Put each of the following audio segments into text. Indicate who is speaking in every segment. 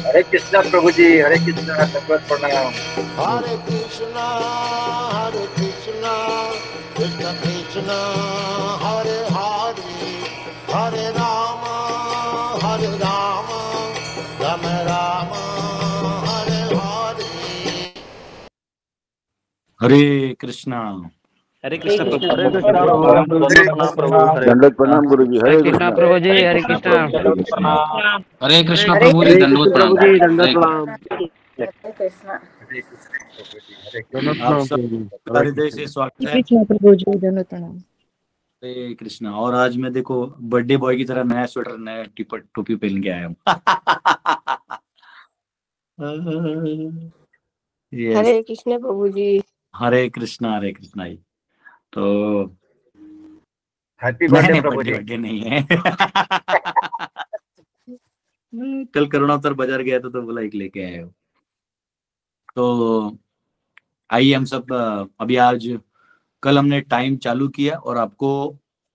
Speaker 1: हरे कृष्णा प्रभु जी, हरे कृष्णा, दंडवत प्रणाम।
Speaker 2: Hare Krishna, Hare Krishna, Krishna Krishna, Hare Hare, Hare Rama, Hare Rama, Rama Rama, Hare Hare.
Speaker 3: हरे कृष्णा।
Speaker 4: हरे कृष्णा प्रभु।
Speaker 5: हरे
Speaker 4: दंडवत
Speaker 5: कृष्णा प्रभु,
Speaker 4: प्रणाम प्रभु। हरे
Speaker 6: दंडवत प्रणाम गुरु जी।
Speaker 7: हरे
Speaker 6: हरे
Speaker 7: कृष्णा
Speaker 6: कृष्णा।
Speaker 7: प्रभु जी, हरे कृष्णा।
Speaker 8: हरे कृष्णा
Speaker 9: हरे
Speaker 8: प्रभु जी,
Speaker 5: हरे
Speaker 8: दंडवत
Speaker 5: कृष्ण
Speaker 8: प्रणाम।
Speaker 5: प्रभु जी,
Speaker 8: हरे
Speaker 5: दंडवत
Speaker 8: कृष्ण।
Speaker 5: प्रणाम।
Speaker 9: हरे कृष्णा।
Speaker 1: हरे कृष्णा प्रभु जी, हरे
Speaker 5: दंडवत
Speaker 1: कृष्णा।
Speaker 3: आप
Speaker 5: प्रणाम
Speaker 3: सब
Speaker 5: प्रभु जी।
Speaker 3: हृदय से स्वागत है।
Speaker 10: कृष्ण प्रभु जी, दंडवत प्रणाम।
Speaker 3: हरे कृष्णा। और आज मैं देखो बर्थडे बॉय की तरह नया स्वेटर नया टोपी पहन के आया हूँ। यस।
Speaker 9: हरे कृष्ण प्रभु जी।
Speaker 3: हरे कृष्णा जी। तो
Speaker 1: हैप्पी
Speaker 3: नहीं
Speaker 1: बर्थडे
Speaker 3: नहीं,
Speaker 1: प्रभु
Speaker 3: बर्थडे
Speaker 1: जी।
Speaker 3: बर्थडे नहीं है। कल करुणावतार बाजार गया तो बोला एक लेके आए हो। तो आइए हम सब अभी आज कल हमने टाइम चालू किया और आपको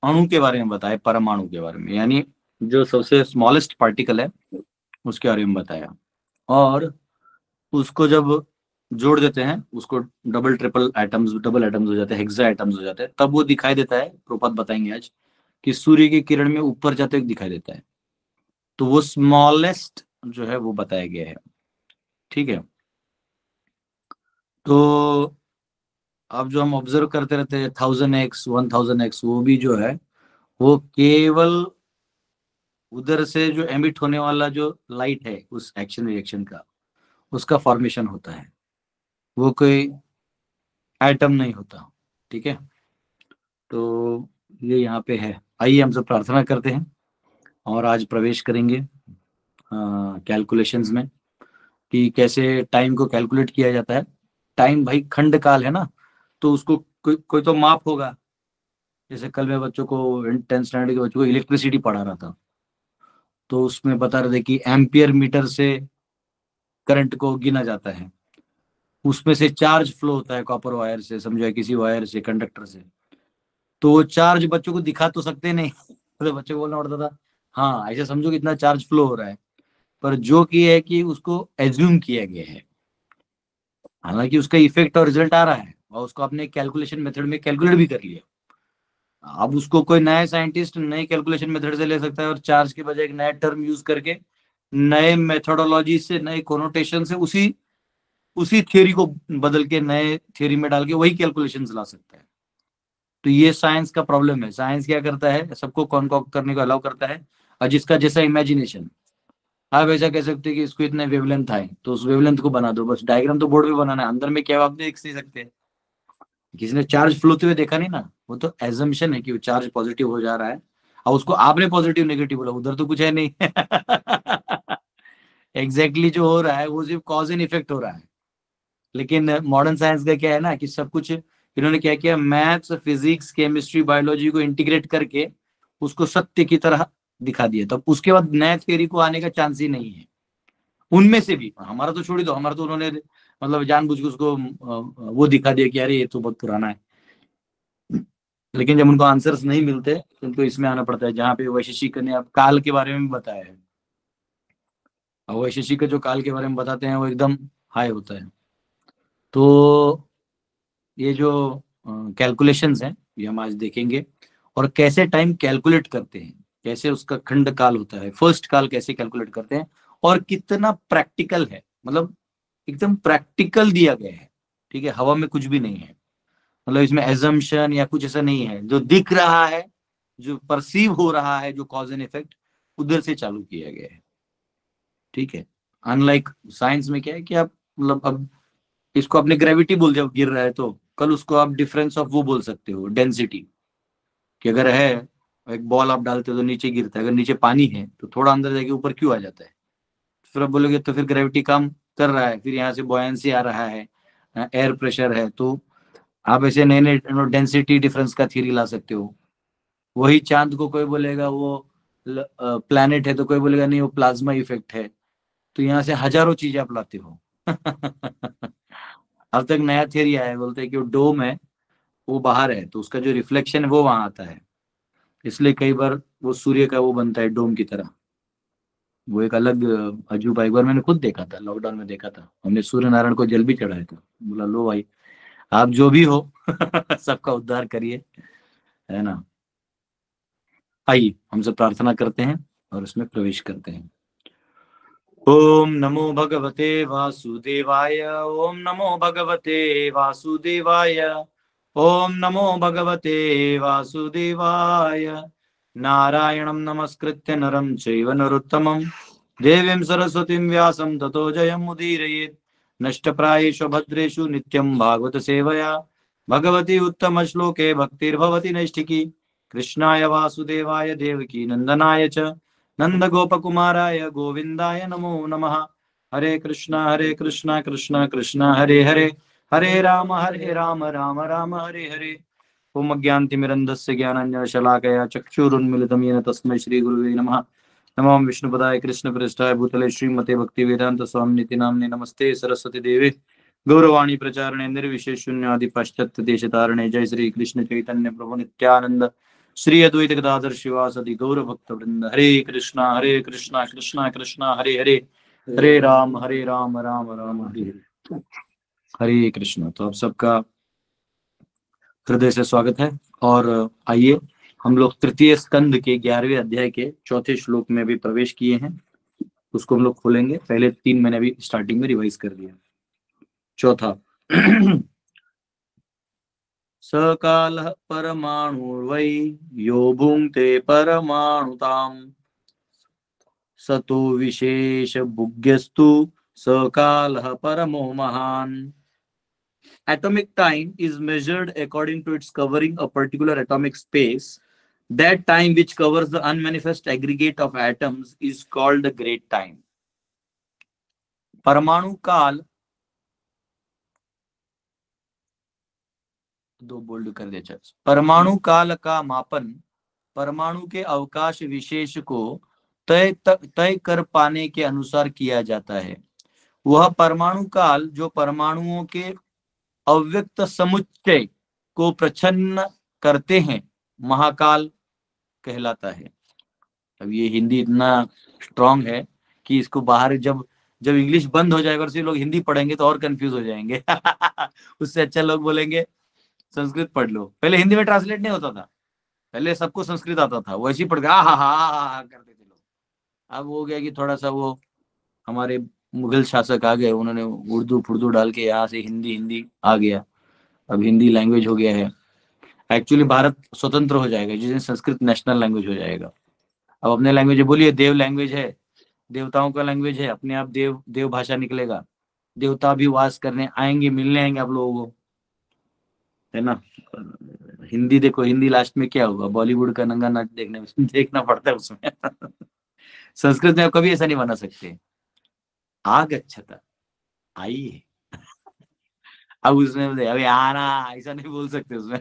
Speaker 3: अणु के बारे में बताया, परमाणु के बारे में, यानी जो सबसे स्मॉलेस्ट पार्टिकल है उसके बारे में बताया। और उसको जब जोड़ देते हैं, उसको डबल एटम्स हो जाते हैं, हेक्सा एटम्स हो जाते हैं, तब वो दिखाई देता है। प्रोपात बताएंगे आज कि सूर्य की किरण में ऊपर जाते हुए दिखाई देता है। तो वो स्मॉलेस्ट जो है वो बताया गया है। ठीक है। तो अब जो हम ऑब्जर्व करते रहते हैं 1000x 1000x, वो भी जो है वो केवल उधर से जो एमिट होने वाला जो लाइट है उस एक्शन रिएक्शन का, उसका फॉर्मेशन होता है, वो कोई एटम नहीं होता। ठीक है। तो ये यहाँ पे है। आइए हम सब प्रार्थना करते हैं और आज प्रवेश करेंगे कैलकुलेशंस में कि कैसे टाइम को कैलकुलेट किया जाता है। टाइम भाई खंड काल है ना, तो उसको कोई तो माप होगा। जैसे कल मैं बच्चों को 10th स्टैंडर्ड के बच्चों को इलेक्ट्रिसिटी पढ़ा रहा था, तो उसमें बता रहे थे कि एम्पियर मीटर से करंट को गिना जाता है। उसमें से चार्ज फ्लो होता है कॉपर वायर से, समझो, या किसी वायर से, कंडक्टर से। तो वो चार्ज बच्चों को दिखा तो सकते नहीं। तो बच्चों को बोलना पड़ता था हाँ ऐसे समझो कि इतना चार्ज फ्लो हो रहा है, पर जो कि है कि उसको एज्यूम किया गया है, हालांकि उसका इफेक्ट और रिजल्ट आ रहा है और उसको आपने कैलकुलेशन मेथड में कैलकुलेट भी कर लिया। अब उसको कोई नया साइंटिस्ट नए कैलकुलेशन मेथड से ले सकता है और चार्ज के बजाय एक नया टर्म यूज करके नए मेथोडोलॉजी से, नए कोनोटेशन से उसी थियोरी को बदल के नए थियोरी में डाल के वही कैलकुलेशंस ला सकता है। तो ये साइंस का प्रॉब्लम है। साइंस क्या करता है, सबको कॉन्कॉक्ट करने को अलाउ करता है, और जिसका जैसा इमेजिनेशन। आप ऐसा कह सकते हैं कि इसको इतने वेवलेंथ आए तो उस वेवलेंथ को बना दो, बस डायग्राम तो बोर्ड पे बनाना है, अंदर में क्या आप देख नहीं सकते। किसी ने चार्ज फ्लो होते हुए देखा नहीं ना, वो तो एजम्पशन है कि वो चार्ज पॉजिटिव हो जा रहा है, और उसको आपने पॉजिटिव नेगेटिव बोला, उधर तो कुछ है नहीं। एग्जैक्टली जो हो रहा है वो सिर्फ कॉज एंड इफेक्ट हो रहा है। लेकिन मॉडर्न साइंस का क्या है ना कि सब कुछ इन्होंने क्या किया, मैथ्स फिजिक्स केमिस्ट्री बायोलॉजी को इंटीग्रेट करके उसको सत्य की तरह दिखा दिया। तब उसके बाद नया थ्योरी को आने का चांस ही नहीं है। उनमें से भी हमारा तो छोड़ ही दो, हमारा तो उन्होंने मतलब जानबूझ के उसको वो दिखा दिया कि अरे ये तो बहुत पुराना है। लेकिन जब उनको आंसर्स नहीं मिलते तो उनको इसमें आना पड़ता है, जहाँ पे वैशेषिक ने अब काल के बारे में भी बताया है। और वैशेषिक जो काल के बारे में बताते हैं वो एकदम हाई होता है। तो ये जो कैलकुलेशंस हैं ये हम आज देखेंगे, और कैसे टाइम कैलकुलेट करते हैं, कैसे उसका खंड काल होता है, फर्स्ट काल कैसे कैलकुलेट करते हैं, और कितना प्रैक्टिकल है, मतलब एकदम प्रैक्टिकल दिया गया है। ठीक है, हवा में कुछ भी नहीं है, मतलब इसमें एजम्पशन या कुछ ऐसा नहीं है। जो दिख रहा है, जो परसीव हो रहा है, जो कॉज एंड इफेक्ट, उधर से चालू किया गया है। ठीक है। अनलाइक साइंस में क्या है कि आप मतलब अब इसको आपने ग्रेविटी बोल दिया, गिर रहा है, तो कल उसको आप डिफरेंस ऑफ वो बोल सकते हो, डेंसिटी। कि अगर है एक बॉल आप डालते हो तो नीचे गिरता है, अगर नीचे पानी है तो थोड़ा अंदर जाके ऊपर क्यों आ जाता है। फिर आप बोलोगे तो फिर ग्रेविटी काम कर रहा है, फिर यहाँ से बॉयंसी आ रहा है, एयर प्रेशर है, तो आप ऐसे नए नए डेंसिटी डिफरेंस का थ्योरी ला सकते हो। वही चांद को कोई बोलेगा वो प्लैनेट है, तो कोई बोलेगा नहीं वो प्लाज्मा इफेक्ट है। तो यहाँ से हजारों चीजें आप लाते हो। अब तक नया थियरी आया है, बोलते हैं कि वो डोम है वो बाहर है, तो उसका जो रिफ्लेक्शन है वो वहां आता है। इसलिए कई बार वो सूर्य का वो बनता है डोम की तरह। वो एक अलग अजूबा, एक बार मैंने खुद देखा था, लॉकडाउन में देखा था, हमने सूर्य नारायण को जल भी चढ़ाया था। बोला लो भाई, आप जो भी हो सबका उद्धार करिए, है ना। आइए हम सब प्रार्थना करते हैं और उसमें प्रवेश करते हैं। ओम नमो भगवते वासुदेवाय, ओम नमो भगवते वासुदेवाय, ओम नमो भगवते वासुदेवाय। नारायणं नमस्कृत्य नरं चैव नरोत्तमं देवीं सरस्वतीं व्यासं ततो जयमुदीरयेत्। नष्टप्रायेषु भद्रेषु नित्यं भागवत सेवया भगवती उत्तम श्लोके भक्तिर्भवति नैष्ठिकी। कृष्णाय वासुदेवाय देवकी नंदनाय च नंद गोपकुमाराय गोविंदाय नमो नमः। हरे कृष्णा कृष्णा कृष्णा हरे हरे, हरे राम राम राम हरे हरे। ओम अज्ञानतिमिरन्धस्य ज्ञानाञ्जनशलाकया चक्षुरुन्मिलितं येन तस्मै श्रीगुरुवे नमः। नमो विष्णुपदाय कृष्णप्रेष्ठाय भूतले श्रीमते भक्तिवेदांत स्वामिनिति नाम्ने नमस्ते सरस्वती देवे गौरवाणी प्रचारणे निर्विशेष शून्यादि पाश्चात्य देशतारणे। जय श्री कृष्ण चैतन्य प्रभु नित्यानंद श्री अद्वैत गदाधर शिवासदि गौर भक्त वृंद। हरे कृष्णा कृष्णा कृष्णा हरे हरे, हरे राम राम राम हरे हरे। हरे कृष्ण। तो आप सबका हृदय से स्वागत है। और आइए हम लोग तृतीय स्कंद के 11वें अध्याय के चौथे श्लोक में भी प्रवेश किए हैं, उसको हम लोग खोलेंगे। पहले 3 मैंने भी स्टार्टिंग में रिवाइज कर दिया। चौथा सकालः परमाणुर्वै यो भुङ्क्ते परमाणुताम् सतो विशेष भुग्यस्तु सकालः परमो महान्। Atomic time is measured according to its covering a particular atomic space. That time which covers the unmanifest aggregate of atoms is called the great time. परमाणु काल, दो बोल्ड कर दिया। परमाणु काल का मापन परमाणु के अवकाश विशेष को तय कर पाने के अनुसार किया जाता है। वह परमाणु काल जो परमाणुओं के अव्यक्त समुच्चय को प्रच्छन्न करते हैं महाकाल कहलाता है। अब ये हिंदी इतना स्ट्रांग है कि इसको बाहर जब इंग्लिश बंद हो जाएगा और सिर्फ लोग हिंदी पढ़ेंगे तो और कंफ्यूज हो जाएंगे। उससे अच्छा लोग बोलेंगे संस्कृत पढ़ लो। पहले हिंदी में ट्रांसलेट नहीं होता था, पहले सबको संस्कृत आता था, वो ऐसे ही पढ़ के हा करते थे लोग। अब हो गया कि थोड़ा सा वो हमारे मुगल शासक आ गए, उन्होंने उर्दू फुर्दू डाल के यहाँ से हिंदी आ गया। अब हिंदी लैंग्वेज हो गया है। एक्चुअली भारत स्वतंत्र हो जाएगा जिस दिन संस्कृत नेशनल लैंग्वेज हो जाएगा। अब अपने लैंग्वेज बोलिए, देव लैंग्वेज है, देवताओं का लैंग्वेज है, अपने आप देव भाषा निकलेगा। देवता भी वास करने आएंगे, मिलने आएंगे आप लोगों को, है ना। हिंदी देखो, हिंदी लास्ट में क्या होगा, बॉलीवुड का नंगा नाच देखना पड़ता है उसमें। संस्कृत में आप कभी ऐसा नहीं बना सकते। आगच्छता, आइए। अब उसमें अभी आना ऐसा नहीं बोल सकते उसमें।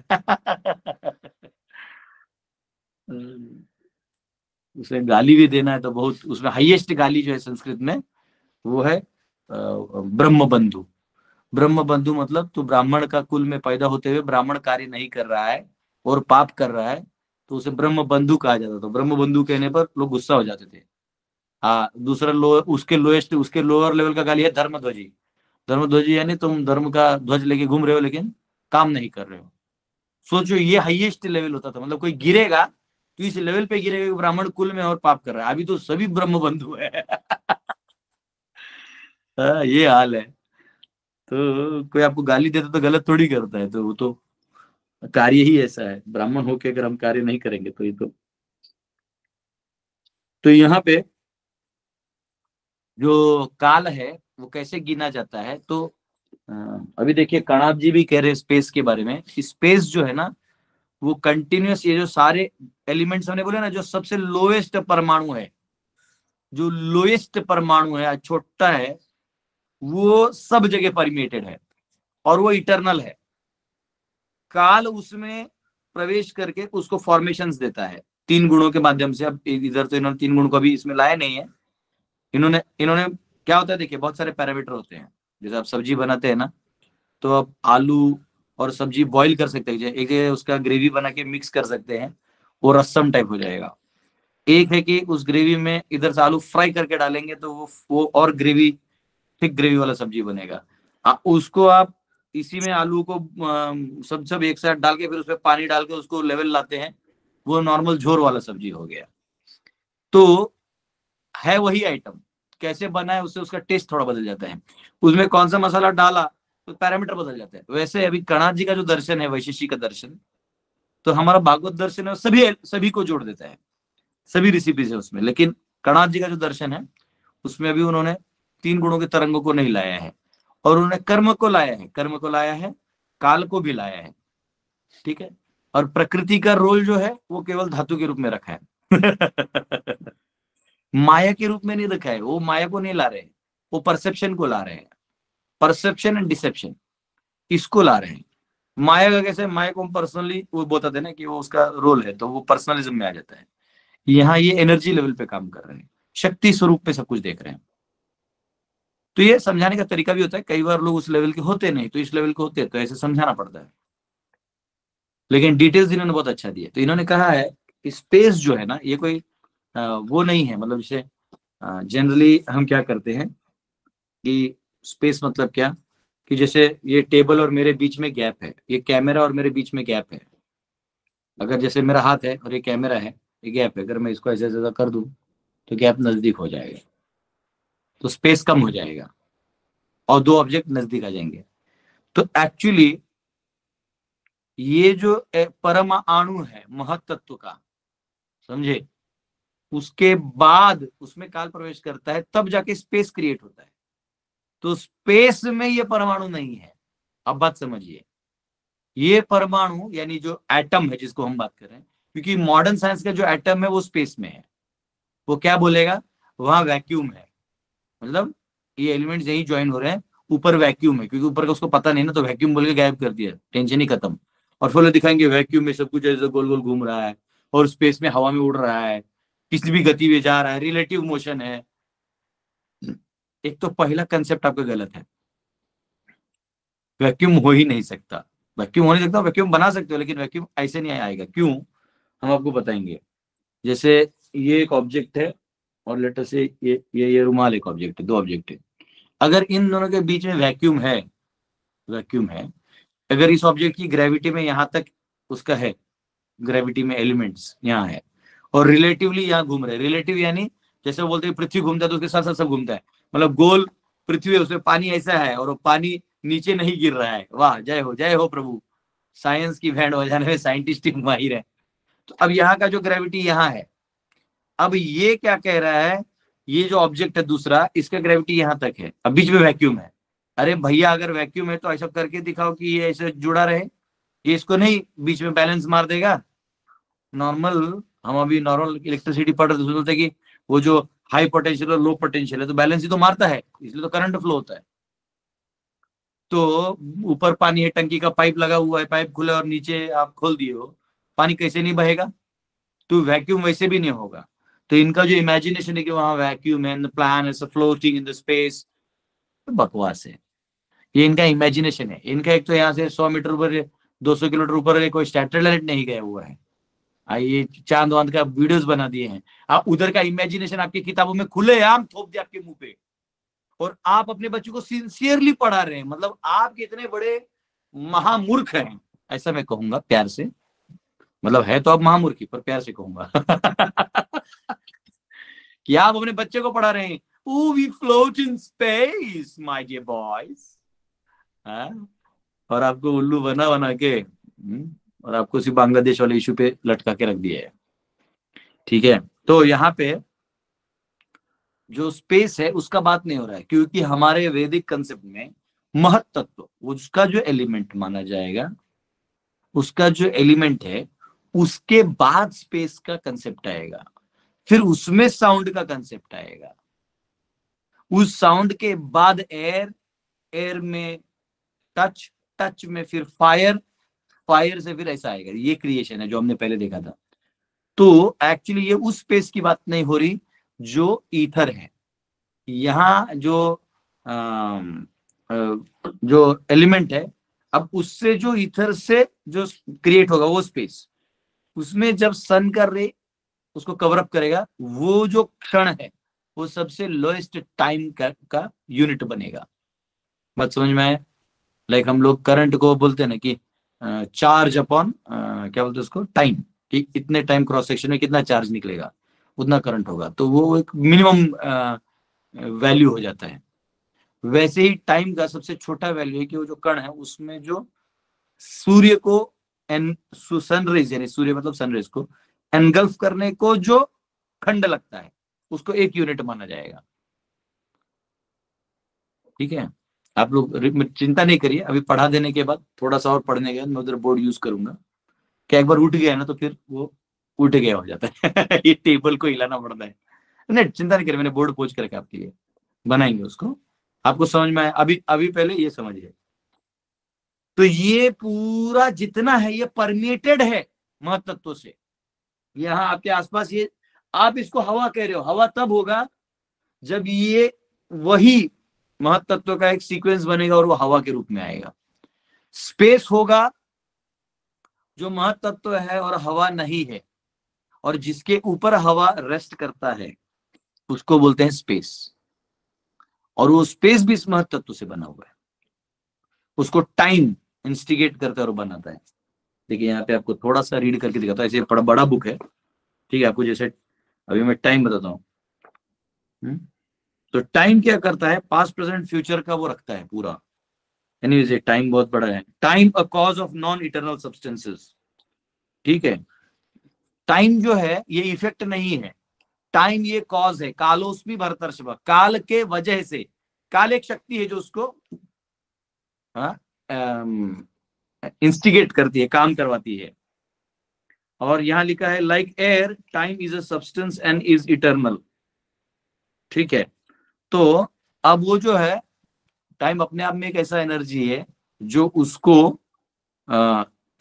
Speaker 3: उसे गाली भी देना है तो बहुत, उसमें हाईएस्ट गाली जो है संस्कृत में वो है ब्रह्म बंधु। ब्रह्म बंधु मतलब तो ब्राह्मण का कुल में पैदा होते हुए ब्राह्मण कार्य नहीं कर रहा है और पाप कर रहा है तो उसे ब्रह्म बंधु कहा जाता था। ब्रह्म बंधु कहने पर लोग गुस्सा हो जाते थे। दूसरा उसके लोअर लेवल का गाली है धर्मध्वजी। धर्मध्वजी यानी तुम धर्म का ध्वज लेके घूम रहे हो लेकिन काम नहीं कर रहे हो। सोचो, ये हाईएस्ट लेवल होता था। मतलब कोई गिरेगा तो इस लेवल पे गिरेगा कि ब्राह्मण कुल में और पाप कर रहा है। अभी तो सभी ब्रह्म बंधु है। ये हाल है। तो कोई आपको गाली देता तो गलत थोड़ी करता है, तो वो तो कार्य ही ऐसा है। ब्राह्मण होके अगर हम कार्य नहीं करेंगे तो ये तो यहाँ पे जो काल है वो कैसे गिना जाता है, तो अभी देखिए कणाद जी भी कह रहे हैं स्पेस के बारे में। स्पेस जो है ना वो कंटिन्यूअस, ये जो सारे एलिमेंट्स हमने बोले ना, जो सबसे लोएस्ट परमाणु है, जो लोएस्ट परमाणु है, छोटा है, वो सब जगह परमिटेड है और वो इटर्नल है। काल उसमें प्रवेश करके उसको फॉर्मेशंस देता है 3 गुणों के माध्यम से। अब इधर तो इन्होंने 3 गुण को भी इसमें लाया नहीं है। इन्होंने क्या होता है, देखिए बहुत सारे पैरामीटर होते हैं। जैसे आप सब्जी बनाते हैं ना, तो आप आलू और सब्जी बॉईल कर सकते हैं, एक उसका ग्रेवी बना के मिक्स कर सकते हैं वो रस्सम टाइप हो जाएगा। एक है कि उस ग्रेवी में इधर से आलू फ्राई करके डालेंगे तो वो और ग्रेवी, थिक ग्रेवी वाला सब्जी बनेगा। उसको आप इसी में आलू को सब एक साथ डाल के फिर उसमें पानी डाल के उसको लेवल लाते हैं, वो नॉर्मल झोर वाला सब्जी हो गया। तो है वही आइटम, कैसे बना है उससे उसका टेस्ट थोड़ा बदल जाता है, उसमें कौन सा मसाला डाला तो पैरामीटर बदल जाता है। वैसे अभी कणाद जी का जो दर्शन है, वैशेषिक का दर्शन, तो हमारा भागवत दर्शन है, सभी को जोड़ देता है, सभी रेसिपीज है उसमें। लेकिन कणाद जी का जो दर्शन है उसमें अभी उन्होंने 3 गुणों के तरंगों को नहीं लाया है, और उन्होंने कर्म को लाया है, कर्म को लाया है, काल को भी लाया है, ठीक है। और प्रकृति का रोल जो है वो केवल धातु के रूप में रखा है माया के रूप में नहीं रखा है, वो माया को नहीं ला रहे, वो परसेप्शन को ला रहे हैं, परसेप्शन एंड डिसेप्शन इसको ला रहे हैं। माया का कैसे, माया को हम पर्सनली वो बताते हैं ना कि वो उसका रोल है, तो वो पर्सनलिज्म में आ जाता है। यहाँ ये एनर्जी लेवल पे काम कर रहे हैं, शक्ति स्वरूप पे सब कुछ देख रहे हैं। तो ये समझाने का तरीका भी होता है, कई बार लोग उस लेवल के होते नहीं, तो इस लेवल के होते हैं, तो ऐसे समझाना पड़ता है। लेकिन डिटेल्स इन्होंने बहुत अच्छा दिया। तो इन्होंने कहा है कि स्पेस जो है ना, ये कोई वो नहीं है, मतलब जैसे जनरली हम क्या करते हैं कि स्पेस मतलब क्या, कि जैसे ये टेबल और मेरे बीच में गैप है, ये कैमरा और मेरे बीच में गैप है। अगर जैसे मेरा हाथ है और ये कैमरा है, ये गैप है, अगर मैं इसको ऐसे ऐसा कर दूं तो गैप नजदीक हो जाएगा, तो स्पेस कम हो जाएगा और 2 ऑब्जेक्ट नजदीक आ जाएंगे। तो एक्चुअली ये जो परमाणु है महत्त्व का, समझे, उसके बाद उसमें काल प्रवेश करता है, तब जाके स्पेस क्रिएट होता है। तो स्पेस में ये परमाणु नहीं है। अब बात समझिए, ये परमाणु यानी जो एटम है जिसको हम बात कर रहे हैं, क्योंकि मॉडर्न साइंस का जो एटम है वो स्पेस में है, वो क्या बोलेगा, वहां वैक्यूम है, मतलब ये एलिमेंट्स यही ज्वाइन हो रहे हैं, ऊपर वैक्यूम है, क्योंकि ऊपर का उसको पता नहीं ना, तो वैक्यूम बोल के गायब कर दिया, टेंशन ही खत्म। और फिर दिखाएंगे वैक्यूम में सब कुछ ऐसे गोल गोल घूम रहा है, और स्पेस में हवा में उड़ रहा है, किसी भी गति में जा रहा है, रिलेटिव मोशन है। एक तो पहला कंसेप्ट आपका गलत है, वैक्यूम हो ही नहीं सकता, वैक्यूम हो नहीं सकता, वैक्यूम बना सकते हो लेकिन वैक्यूम ऐसे नहीं आएगा। क्यों, हम आपको बताएंगे। जैसे ये एक ऑब्जेक्ट है और लेटर से ये रुमाल एक ऑब्जेक्ट है, 2 ऑब्जेक्ट है। अगर इन दोनों के बीच में वैक्यूम है, वैक्यूम है, अगर इस ऑब्जेक्ट की ग्रेविटी में यहां तक उसका है, ग्रेविटी में एलिमेंट्स यहाँ है, और रिलेटिवली यहाँ घूम रहे, रिलेटिव यानी जैसे वो बोलते हैं पृथ्वी घूमता है तो उसके साथ साथ सब घूमता है, मतलब गोल पृथ्वी है, उसमें पानी ऐसा है और वो पानी नीचे नहीं गिर रहा है। वाह, जय हो प्रभु, साइंस की बैंड बजाने में साइंटिस्ट ही माहिर है। तो अब यहाँ का जो ग्रेविटी यहाँ है, अब ये क्या कह रहा है, ये जो ऑब्जेक्ट है दूसरा, इसका ग्रेविटी यहाँ तक है, अब बीच में वैक्यूम है। अरे भैया, अगर वैक्यूम है तो ऐसा करके दिखाओ कि ये ऐसे जुड़ा रहे, ये इसको नहीं बीच में बैलेंस मार देगा। नॉर्मल, हम अभी नॉर्मल इलेक्ट्रिसिटी पढ़ रहे थे, सोचते कि वो जो हाई पोटेंशियल और लो पोटेंशियल है तो बैलेंस ही तो मारता है, इसलिए तो करंट फ्लो होता है। तो ऊपर पानी है, टंकी का पाइप लगा हुआ है, पाइप खुला और नीचे आप खोल दिए हो, पानी कैसे नहीं बहेगा, तो वैक्यूम वैसे भी नहीं होगा। तो इनका जो इमेजिनेशन है कि वहां वैक्यूम है, plan is floating in the space, बकवास है। ये इनका इमेजिनेशन है। इनका एक तो यहाँ से 100 मीटर ऊपर, 200 किलोमीटर ऊपर कोई सैटेलाइट नहीं गया हुआ है, ये चांद वांद का वीडियोस बना दिए हैं। आप उधर का इमेजिनेशन आपकी किताबों में खुलेआम थोप दिया आपके मुंह पे, और आप अपने बच्चों को सिंसियरली पढ़ा रहे हैं। मतलब आप कितने बड़े महामूर्ख हैं, ऐसा मैं कहूंगा प्यार से, मतलब है तो आप महामूर्खी, पर प्यार से कहूंगा कि आप अपने बच्चे को पढ़ा रहे हैं, Oh, we float in space, my dear boys. और आपको उल्लू बना बना के और आपको सिर्फ बांग्लादेश वाले इशू पे लटका के रख दिया है, ठीक है। तो यहाँ पे जो स्पेस है उसका बात नहीं हो रहा है, क्योंकि हमारे वैदिक कंसेप्ट में महत्त्व, उसका जो एलिमेंट माना जाएगा, उसका जो एलिमेंट है, उसके बाद स्पेस का कंसेप्ट आएगा, फिर उसमें साउंड का कंसेप्ट आएगा, उस साउंड के बाद एयर, एयर में टच, टच में फिर फायर, फायर से फिर ऐसा आएगा। ये क्रिएशन है जो हमने पहले देखा था। तो एक्चुअली ये उस स्पेस की बात नहीं हो रही जो ईथर है। यहाँ जो एलिमेंट है, अब उससे जो ईथर से जो क्रिएट होगा वो स्पेस, उसमें जब सन का रे उसको कवर अप करेगा, वो जो क्षण है वो सबसे लोएस्ट टाइम का यूनिट बनेगा। बात समझ में आया? लाइक हम लोग करंट को बोलते हैं ना कि चार्ज अपॉन क्या बोलते हैं उसको, टाइम, कि इतने टाइम क्रॉस सेक्शन में कितना चार्ज निकलेगा उतना करंट होगा, तो वो एक मिनिमम वैल्यू हो जाता है। वैसे ही टाइम का सबसे छोटा वैल्यू है कि वो जो कण है उसमें जो सूर्य को सनरेज, यानी सूर्य मतलब सनरेज को एनगल्फ करने को जो खंड लगता है उसको एक यूनिट माना जाएगा। ठीक है, आप लोग चिंता नहीं करिए, अभी पढ़ा देने के बाद थोड़ा सा और पढ़ने के बाद मैं उधर बोर्ड यूज करूंगा, कि एक बार उठ गया ना तो फिर वो उठ गया हो जाता है ये टेबल को हिलाना पड़ता है। नहीं चिंता नहीं करिए, मैंने बोर्ड पोच करके आपके लिए बनाएंगे उसको, आपको समझ में आया? अभी अभी पहले ये समझिए, तो ये पूरा जितना है ये परमेटेड है महत्त्व से। यहाँ आपके आसपास ये, आप इसको हवा कह रहे हो, हवा तब होगा जब ये वही महत्त्व का एक सीक्वेंस बनेगा और वो हवा के रूप में आएगा। स्पेस होगा जो महत्त्व है और हवा नहीं है, और जिसके ऊपर हवा रेस्ट करता है उसको बोलते हैं स्पेस, और वो स्पेस भी इस महत्त्व से बना हुआ है, उसको टाइम इंस्टिगेट करता है और बनाता है। देखिए यहाँ पे आपको थोड़ा सा रीड करके दिखाता हूँ, ऐसे बड़ा बड़ा बुक है, ठीक है, आपको जैसे अभी मैं टाइम बताता हूँ। तो टाइम क्या करता है, पास्ट प्रेजेंट फ्यूचर का वो रखता है पूरा। एनीवेज ये टाइम बहुत बड़ा है। Time a cause of non eternal substances, ठीक है, टाइम जो है ये इफेक्ट नहीं है, टाइम ये कॉज है। कालोस्मी भरतर्षभ, काल के वजह से, काल एक शक्ति है जो उसको इंस्टिगेट करती है, काम करवाती है। और यहां लिखा है like air time is a substance and is eternal, ठीक है। तो अब वो जो है टाइम अपने आप में एक ऐसा एनर्जी है जो उसको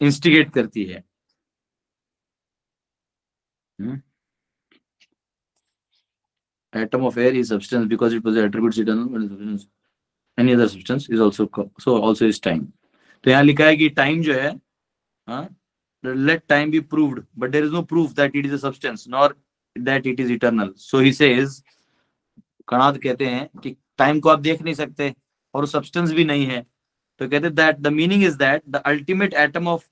Speaker 3: इंस्टिगेट करती है। Atom of air is substance because it possesses attributes eternal, any other substance is also so also is time। तो यहाँ लिखा है कि टाइम जो है, let time be proved but there is no proof that it is a substance nor that it is eternal, so he says, Kanada कहते हैं कि टाइम को आप देख नहीं सकते और सब्सटेंस भी नहीं है, तो कहते हैं that the meaning is that the ultimate atom of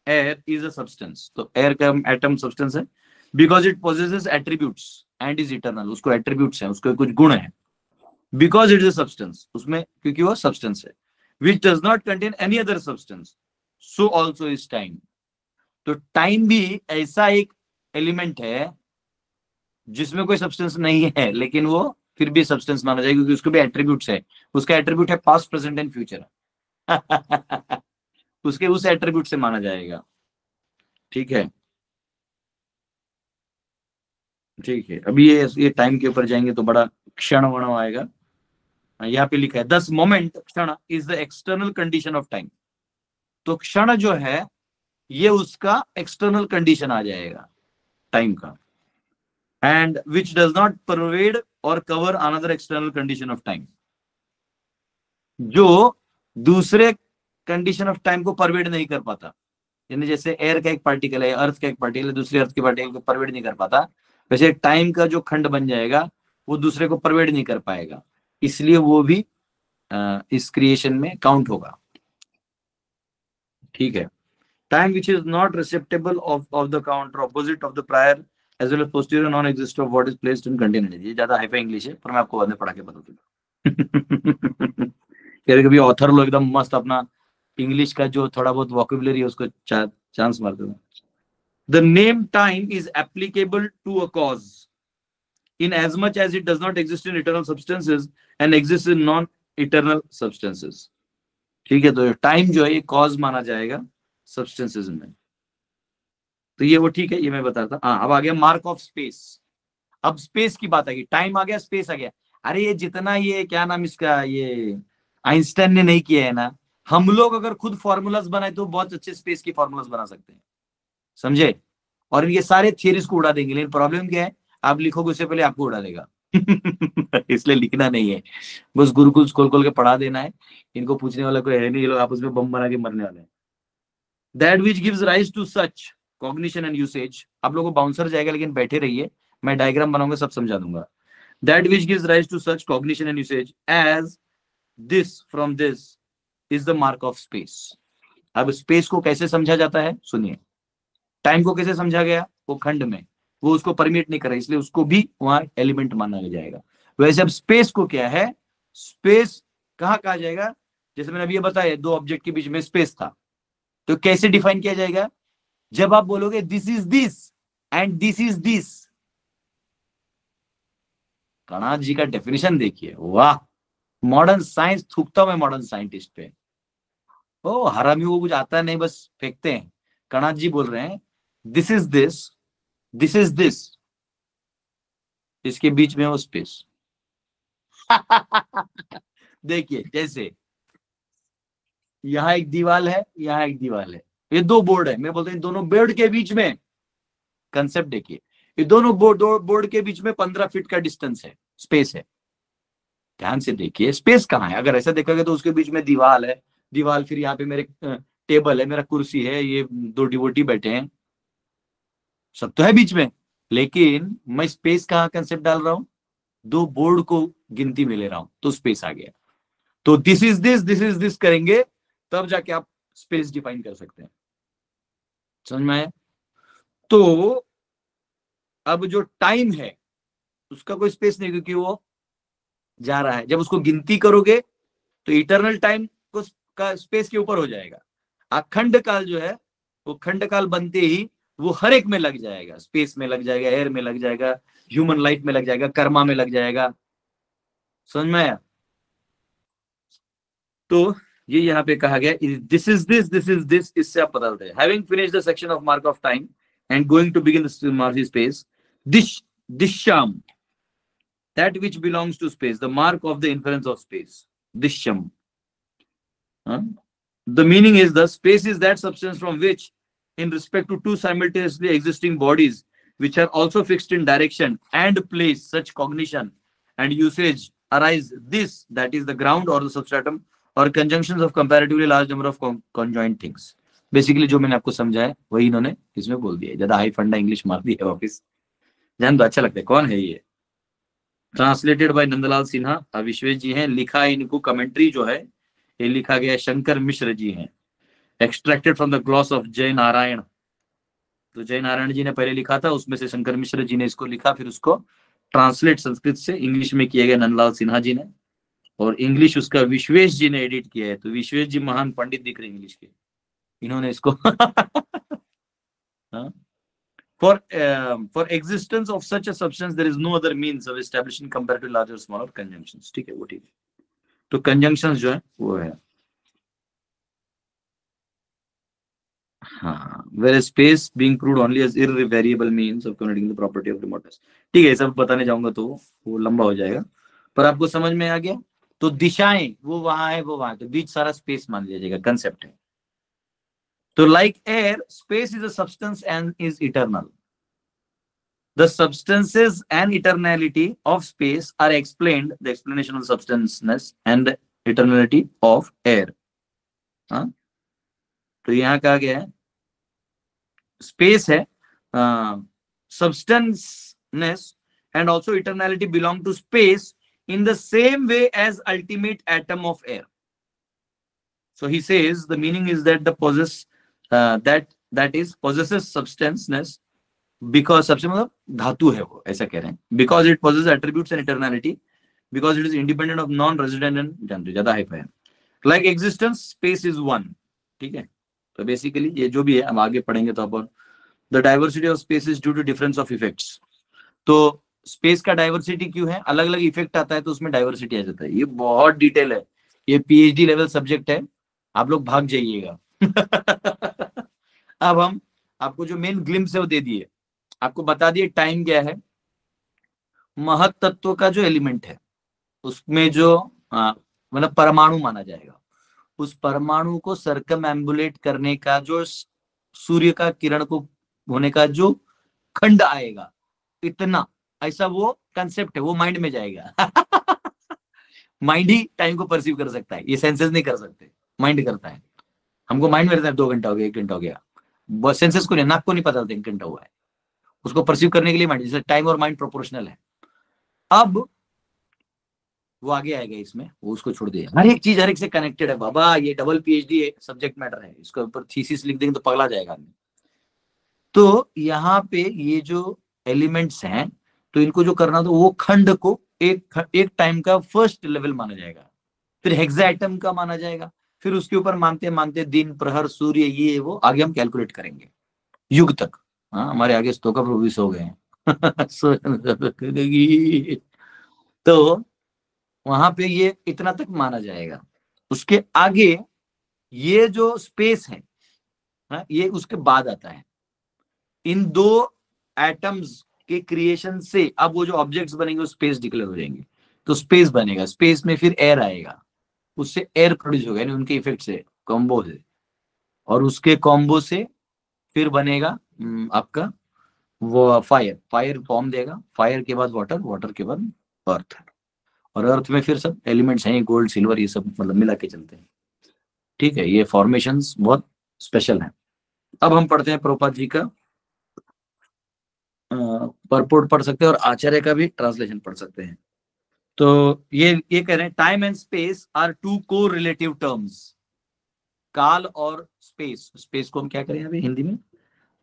Speaker 3: air is a substance। तो एयर का एटम सब्सटेंस है because it possesses attributes and is eternal, उसको attributes है, उसको कुछ गुण है, because it is a substance, उसमें क्योंकि वो substance है, which does not contain any other substance, so also is time। तो टाइम भी ऐसा एक एलिमेंट है जिसमें कोई सब्सटेंस नहीं है लेकिन वो फिर भी सब्सटेंस माना जाएगा क्योंकि उसको भी एट्रीब्यूट्स है, उसका एट्रीब्यूट है पास्ट प्रेजेंट एंड फ्यूचर उसके उस एट्रीब्यूट से माना जाएगा। ठीक है, ठीक है, अभी ये टाइम के ऊपर जाएंगे तो बड़ा क्षण वर्ण आएगा। यहाँ पे लिखा है 10 मोमेंट क्षण is the external condition of time. तो क्षण जो है ये उसका एक्सटर्नल कंडीशन आ जाएगा टाइम का, एंड विच डज नॉट परवेड और cover another external condition of time, जो दूसरे कंडीशन ऑफ टाइम को परवेड नहीं कर पाता। यानी जैसे एयर का एक पार्टिकल है, अर्थ का एक पार्टिकल है, दूसरे अर्थ के पार्टिकल को परवेड नहीं कर पाता, वैसे टाइम का जो खंड बन जाएगा वो दूसरे को परवेड नहीं कर पाएगा, इसलिए वो भी इस क्रिएशन में काउंट होगा। ठीक है, time which is not receptacle of the counter opposite of the prior as well as posterior non exist of what is placed in container. ये ज्यादा हाईफाई इंग्लिश है पर मैं आपको बाद में पढ़ा के बता दूंगा कभी ऑथर लोग एकदम मस्त अपना इंग्लिश का जो थोड़ा बहुत वोकैबुलरी है उसको चांस मार देना। The name time is applicable to a cause in as much as it does not exist in eternal substances and exists in non-eternal substances। ठीक है, तो टाइम जो है ये कॉज माना जाएगा सब्सटेंसेस में, तो ये वो ठीक है, ये मैं बताता। हाँ, अब आ गया मार्क ऑफ स्पेस। अब स्पेस की बात आ गई, टाइम आ गया, स्पेस आ गया। अरे ये जितना ये क्या नाम इसका, ये आइंस्टाइन ने नहीं किया है ना, हम लोग अगर खुद फॉर्मूलाज बनाए तो बहुत अच्छे स्पेस की फॉर्मूलाज बना सकते हैं, समझे, और इनके सारे थियरीज को उड़ा देंगे। लेकिन प्रॉब्लम क्या है, आप लिखोगे उससे पहले आपको उड़ा देगा इसलिए लिखना नहीं है, बस गुरुकुल खोल खोल के पढ़ा देना है। इनको पूछने वाला कोई है नहीं, ये लोग आपस में बम बना के मरने वाले हैं। That which gives rise to such cognition and usage, आप लोगों को बाउंसर जाएगा लेकिन बैठे रहिए, मैं डायग्राम बनाऊंगा, सब समझा दूंगा। That which gives rise to such cognition and usage as this from this is the mark of space. अब स्पेस को कैसे समझा जाता है सुनिए। टाइम को कैसे समझा गया, वो खंड में, वो उसको परमिट नहीं कर रहा, इसलिए उसको भी वहां एलिमेंट माना जाएगा। वैसे अब स्पेस को क्या है, स्पेस कहाँ कहा जाएगा, जैसे मैंने अभी ये बताया, दो ऑब्जेक्ट के बीच में स्पेस था, तो कैसे डिफाइन किया जाएगा, जब आप बोलोगे this is this and this is this. Kanad ji का डेफिनेशन देखिए, वाह, मॉडर्न साइंस थूकता हूं मैं मॉडर्न साइंटिस्ट पे। ओ हरामी को कुछ आता नहीं, बस फेंकते हैं। कणाद जी बोल रहे हैं this is this, this is this, इसके बीच में वो स्पेस। देखिए जैसे यहां एक दीवार है, यहां एक दीवार है, ये दो बोर्ड है, मैं बोलता हूं दोनों बोर्ड के बीच में, कंसेप्ट देखिए, ये दोनों बोर्ड के बीच में 15 फीट का डिस्टेंस है, स्पेस है। ध्यान से देखिए स्पेस कहाँ है, अगर ऐसा देखोगे तो उसके बीच में दीवार है, दीवार, फिर यहाँ पे मेरे टेबल है, मेरा कुर्सी है, ये दो डिवोटी बैठे हैं, सब तो है बीच में, लेकिन मैं स्पेस कहाँ कंसेप्ट डाल रहा हूं, दो बोर्ड को गिनती में ले रहा हूं, तो स्पेस आ गया। तो दिस इज दिस करेंगे तब जाके आप स्पेस डिफाइन कर सकते हैं, समझ में आया। तो अब जो टाइम है उसका कोई स्पेस नहीं, क्योंकि वो जा रहा है, जब उसको गिनती करोगे तो इटर्नल टाइम को का स्पेस के ऊपर हो जाएगा। अखंड काल जो है वो खंड काल बनते ही वो हर एक में लग जाएगा, स्पेस में लग जाएगा, एयर में लग जाएगा, ह्यूमन लाइफ में लग जाएगा, कर्मा में लग जाएगा, समझ में आया। तो ये यहाँ पे कहा गया दिस इज दिस, इससे आप पता चलता है। Having finished the section of mark of time and going to begin the mark space, दिश्यम, that which belongs to space, the mark of the inference of space, dishyam. The meaning is the space is that substance from which, in respect to two simultaneously existing bodies which are also fixed in direction and place, such cognition and usage arise. This, that is the ground or the substratum or conjunctions of comparatively large number of conjoined things. Basically जो मैंने आपको समझाया वही इन्होंने इसमें बोल दिया, ज्यादा हाई फंडा इंग्लिश मार दी है वापिस, जान तो अच्छा लगता है। कौन है ये, ट्रांसलेटेड बाय नंदलाल सिन्हा, विश्वेश जी हैं, लिखा है इनको, कमेंट्री जो है ये लिखा गया शंकर मिश्र जी हैं, extracted from the gloss of जय नारायण। तो जय नारायण जी ने पहले लिखा था, उसमें से शंकर मिश्र जी ने इसको लिखा, फिर उसको ट्रांसलेट संस्कृत से इंग्लिश में किया गया नंदलाल सिन्हा जी ने, और इंग्लिश उसका विश्वेश जी ने एडिट किया है। तो विश्वेश जी महान पंडित दिख रहे इंग्लिश के, इन्होंने इसको for existence of such a substance there is no other means of establishing comparatively larger smaller conjunctions। ठीक है, वो ठीक है। तो conjunctions जो है वो है, हाँ, where space being proved only as irrevariable means of communicating the property of remoteness। ठीक है, सब बताने जाऊंगा तो वो लंबा हो जाएगा, पर आपको समझ में आ गया। तो दिशाएं वो वहां है, वो वहां, तो बीच सारा स्पेस मान लिया जाएगा, कंसेप्ट है। तो like air, space is a substance and is eternal. The substances and eternality of space are explained, the explanation of substanceness and the eternality of air। हाँ, तो यहाँ कहा गया है स्पेस है, substanceness and also eternality belong to space in the same way as ultimate atom of air। So he says the meaning is that the possess that is possesses substanceness because सबसे मतलब धातु है वो, ऐसा कह रहे हैं, because it possesses attributes and eternality, because it is independent of non-resident and जानते ज्यादा hi fi, like existence space is one। ठीक है, तो बेसिकली ये जो भी है हम आगे पढ़ेंगे तो अपन the diversity of space is due to difference of effects। तो स्पेस का डाइवर्सिटी क्यों है, अलग अलग इफेक्ट आता है तो उसमें डाइवर्सिटी आ जाता है। ये बहुत डिटेल है, ये पीएचडी लेवल सब्जेक्ट है, आप लोग भाग जाइएगा। अब हम आपको जो मेन ग्लिम्स है वो दे दिए, आपको बता दिए टाइम क्या है, महत तत्व का जो एलिमेंट है उसमें जो मतलब परमाणु माना जाएगा, उस परमाणु को सर्कम एम्बुलेट करने का जो सूर्य का किरण को होने का जो खंड आएगा, इतना ऐसा वो कंसेप्ट है, वो माइंड में जाएगा। माइंड ही टाइम को परसीव कर सकता है, ये सेंसेस नहीं कर सकते, माइंड करता है। हमको माइंड में रहता है 2 घंटा हो गया, 1 घंटा हो गया, सेंसेस को नहीं, नाक को नहीं पता चलता 1 घंटा हुआ है, उसको परसीव करने के लिए माइंड, जैसे टाइम और माइंड प्रोपोर्शनल है। अब वो आगे आएगा इसमें, वो उसको छोड़ दिया, हर एक चीज हर एक से कनेक्टेड है बाबा, ये डबल पीएचडी सब्जेक्ट मैटर है, इसके ऊपर थीसिस लिख देंगे तो पगला जाएगा आदमी। तो यहाँ पे ये जो एलिमेंट्स हैं, तो इनको जो करना, तो वो खंड को एक टाइम का फर्स्ट लेवल माना जाएगा, फिर हेक्साएटम का माना जाएगा, फिर उसके ऊपर मानते मानते दिन, प्रहर, सूर्य, ये वो आगे हम कैलकुलेट करेंगे युग तक। हाँ, हमारे आगे स्तोका प्रभु भी सो गए हैं तो वहां पे ये इतना तक माना जाएगा। उसके आगे ये जो स्पेस है, हाँ, ये उसके बाद आता है। इन 2 एटम्स के क्रिएशन से अब वो जो ऑब्जेक्ट्स बनेंगे वो स्पेस डिक्लेयर हो जाएंगे, तो स्पेस बनेगा, स्पेस में फिर एयर आएगा, उससे एयर प्रोड्यूस होगा, यानी उनके इफेक्ट से, कॉम्बो से, और उसके कॉम्बो से फिर बनेगा आपका वो फायर, फायर फॉर्म देगा, फायर के बाद वाटर, वाटर के बाद अर्थ, और अर्थ में फिर सब एलिमेंट्स हैं, गोल्ड, सिल्वर, ये सब मतलब मिला के चलते हैं। ठीक है, ये फॉर्मेशंस बहुत स्पेशल हैं। अब हम पढ़ते हैं प्रभुपाद जी का परपोर्ट पढ़ सकते हैं, और आचार्य का भी ट्रांसलेशन पढ़ सकते हैं। तो ये कह रहे हैं, टाइम एंड स्पेस आर 2 को रिलेटिव टर्म्स। काल और स्पेस, स्पेस को हम क्या करें अभी हिंदी में,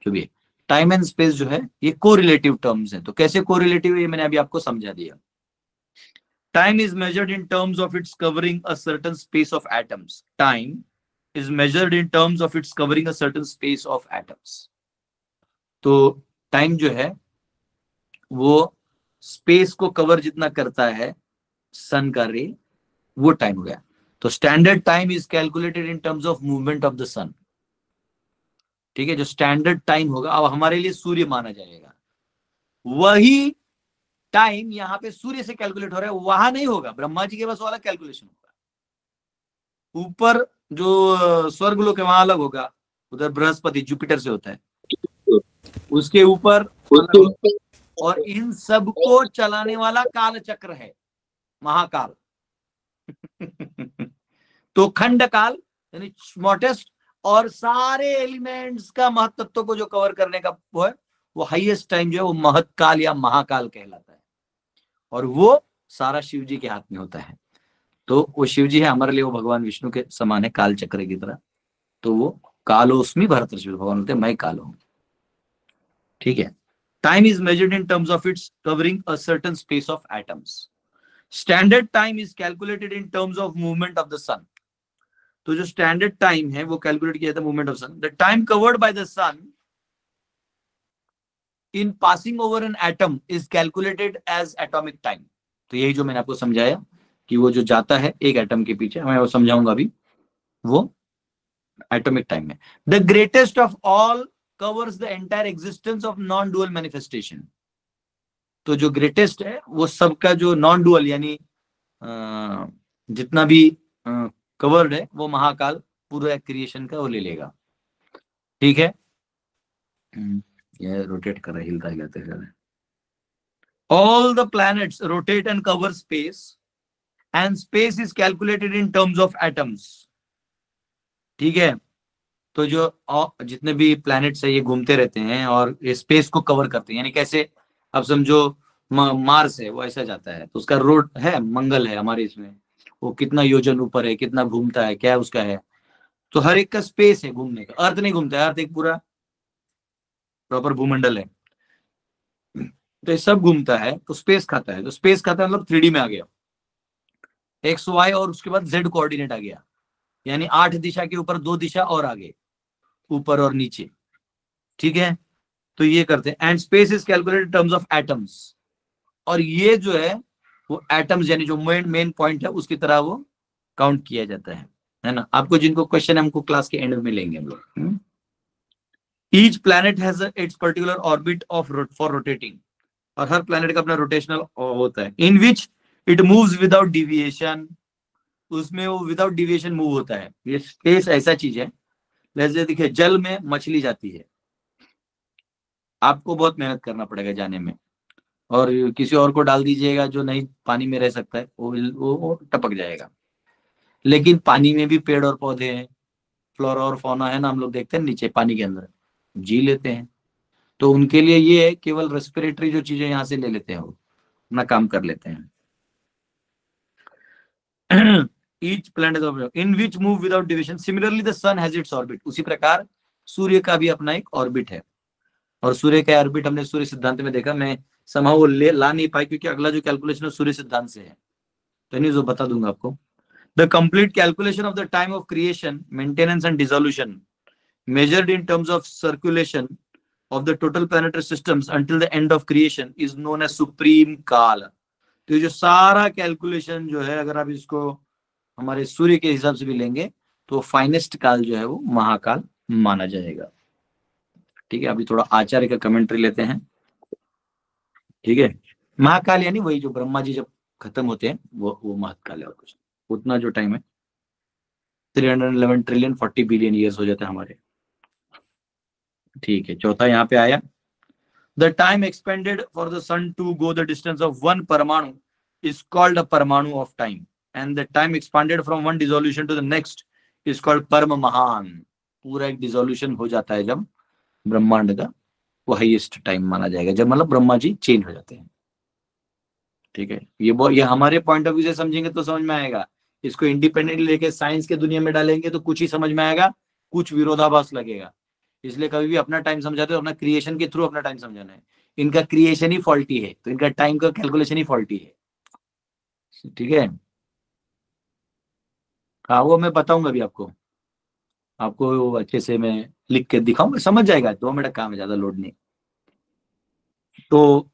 Speaker 3: जो भी टाइम एंड स्पेस जो है ये को रिलेटिव टर्म्स हैं। तो कैसे को रिलेटिव है, ये मैंने अभी आपको समझा दिया। Time is measured in terms of its covering a certain space of atoms. Time is measured in terms of its covering a certain space of atoms. तो टाइम जो है वो स्पेस को कवर जितना करता है सन का रे, वो टाइम हो गया। तो standard time is calculated in terms of movement of the sun. ठीक है, जो स्टैंडर्ड टाइम होगा, अब हमारे लिए सूर्य माना जाएगा, वही टाइम यहाँ पे सूर्य से कैलकुलेट हो रहा है, वहां नहीं होगा, ब्रह्मा जी के पास वाला कैलकुलेशन होगा। ऊपर जो स्वर्ग लोक है वहां अलग होगा, उधर बृहस्पति जुपिटर से होता है, उसके ऊपर अलग होगा। और इन सब को चलाने वाला काल चक्र है, महाकाल तो खंड काल यानी स्मॉलेस्ट, और सारे एलिमेंट्स का महत्त्व को जो कवर करने का वो है, वो हाईएस्ट टाइम जो है वो महत्काल या महाकाल कहलाता है, और वो सारा शिव जी के हाथ में होता है। तो वो शिव जी है हमारे लिए, वो भगवान विष्णु के समान है, काल चक्र की तरह। तो वो कालोस्मि भरतर्षि, भगवान होते हैं मैं काल हूं। ठीक है, time is measured in terms of its covering a certain space of atoms. Standard time is calculated in terms of movement of the sun. तो जो स्टैंडर्ड टाइम है वो कैलकुलेट किया जाता है movement of sun. The time covered by the sun in passing over an atom is calculated as atomic time. तो यही जो मैंने आपको समझाया कि वो जो जाता है एक एटम के पीछे, मैं वो समझाऊंगा अभी, वो एटॉमिक टाइम है। The greatest of all covers the entire existence of non-dual manifestation. तो जो ग्रेटेस्ट है वो सबका जो नॉन डुअल यानी जितना भी कवर्ड है वो महाकाल पूरा क्रिएशन का वो ले लेगा। ठीक है, ये रोटेट कर रहा है, हिलता जाते हैं। All the planets rotate and cover space and space is calculated in terms of atoms. ठीक है, तो जो जितने भी प्लैनेट्स है ये घूमते रहते हैं और ये स्पेस को कवर करते हैं। यानी कैसे, अब समझो मार्स है वो ऐसा जाता है, तो उसका रोड है, मंगल है हमारे इसमें, वो कितना योजन ऊपर है, कितना घूमता है, क्या उसका है, तो हर एक का स्पेस है घूमने का। अर्थ नहीं घूमता है, अर्थ एक पूरा प्रॉपर भूमंडल है, तो ये सब घूमता है, तो स्पेस खाता है। तो स्पेस खाता है मतलब 3D में आ गया, एक्स वाई और उसके बाद जेड कोऑर्डिनेट आ गया, यानी 8 दिशा के ऊपर 2 दिशा और आगे, ऊपर और नीचे। ठीक है, तो ये करते हैं। And space is calculated in terms of atoms, और ये जो है वो एटम्स यानी जो मेन पॉइंट है उसकी तरह वो काउंट किया जाता है ना। आपको जिनको क्वेश्चन है हमको क्लास के एंड में लेंगे हम लोग। Each planet has its particular orbit of for rotating, और हर प्लैनेट का अपना रोटेशनल होता है, in which it moves without deviation, उसमें वो विदाउट डिविएशन मूव होता है। ये स्पेस ऐसा चीज है, जैसे देखिए जल में मछली जाती है, आपको बहुत मेहनत करना पड़ेगा जाने में, और किसी और को डाल दीजिएगा जो नहीं पानी में रह सकता है, वो टपक जाएगा। लेकिन पानी में भी पेड़ और पौधे हैं, फ्लोरा और फौना है ना, हम लोग देखते हैं नीचे पानी के अंदर, जी लेते हैं। तो उनके लिए ये है, केवल रेस्पिरेटरी जो चीजें यहाँ से ले लेते हैं वो अपना काम कर लेते हैं। Each planet is of in which move without division. Similarly, the sun has its orbit. उसी प्रकार सूर्य का भी अपना एक ऑर्बिट है, और सूर्य का ऑर्बिट हमने सूर्य सिद्धांत में देखा। मैं somehow वो ला नहीं पाई क्योंकि अगला जो कैलकुलेशन है सूर्य सिद्धांत से है, तो नहीं जो बता दूंगा आपको। The complete calculation of the time of creation, maintenance and dissolution measured in terms of circulation of the total planetary systems until the end of creation is known as supreme काल। तो ये जो सारा कैलकुलेशन जो है, अगर आप इसको हमारे सूर्य के हिसाब से भी लेंगे तो फाइनेस्ट काल जो है वो महाकाल माना जाएगा। ठीक है, अभी थोड़ा आचार्य का कमेंट्री लेते हैं। ठीक है, महाकाल यानी वही जो ब्रह्मा जी जब खत्म होते हैं वो महाकाल है, और कुछ उतना जो टाइम है 311 ट्रिलियन 40 बिलियन ईयर्स हो जाते हैं हमारे। ठीक है, चौथा यहाँ पे आया, the time expended for the sun to go the distance of one paramanu is called a paramanu of time, and the time expanded from one dissolution to the next is called param mahan. पूरा एक डिसोल्यूशन हो जाता है जब ब्रह्मांड का, वो हाईएस्ट टाइम माना जाएगा जब मतलब ब्रह्मा जी चेंज हो जाते हैं। ठीक है, ये हमारे पॉइंट ऑफ व्यू से समझेंगे तो समझ में आएगा, इसको इंडिपेंडेंटली लेके साइंस के दुनिया में डालेंगे तो कुछ ही समझ में आएगा, कुछ विरोधाभास लगेगा। इसलिए कभी भी अपना टाइम समझाते हो अपना क्रिएशन के थ्रू अपना टाइम समझाना है। इनका क्रिएशन ही फॉल्टी है तो इनका टाइम का कैलकुलेशन ही फॉल्टी है। ठीक है, हाँ वो मैं बताऊंगा अभी आपको अच्छे से मैं लिख के दिखाऊंगा, समझ जाएगा। 2 मिनट काम है, ज्यादा लोड नहीं। तो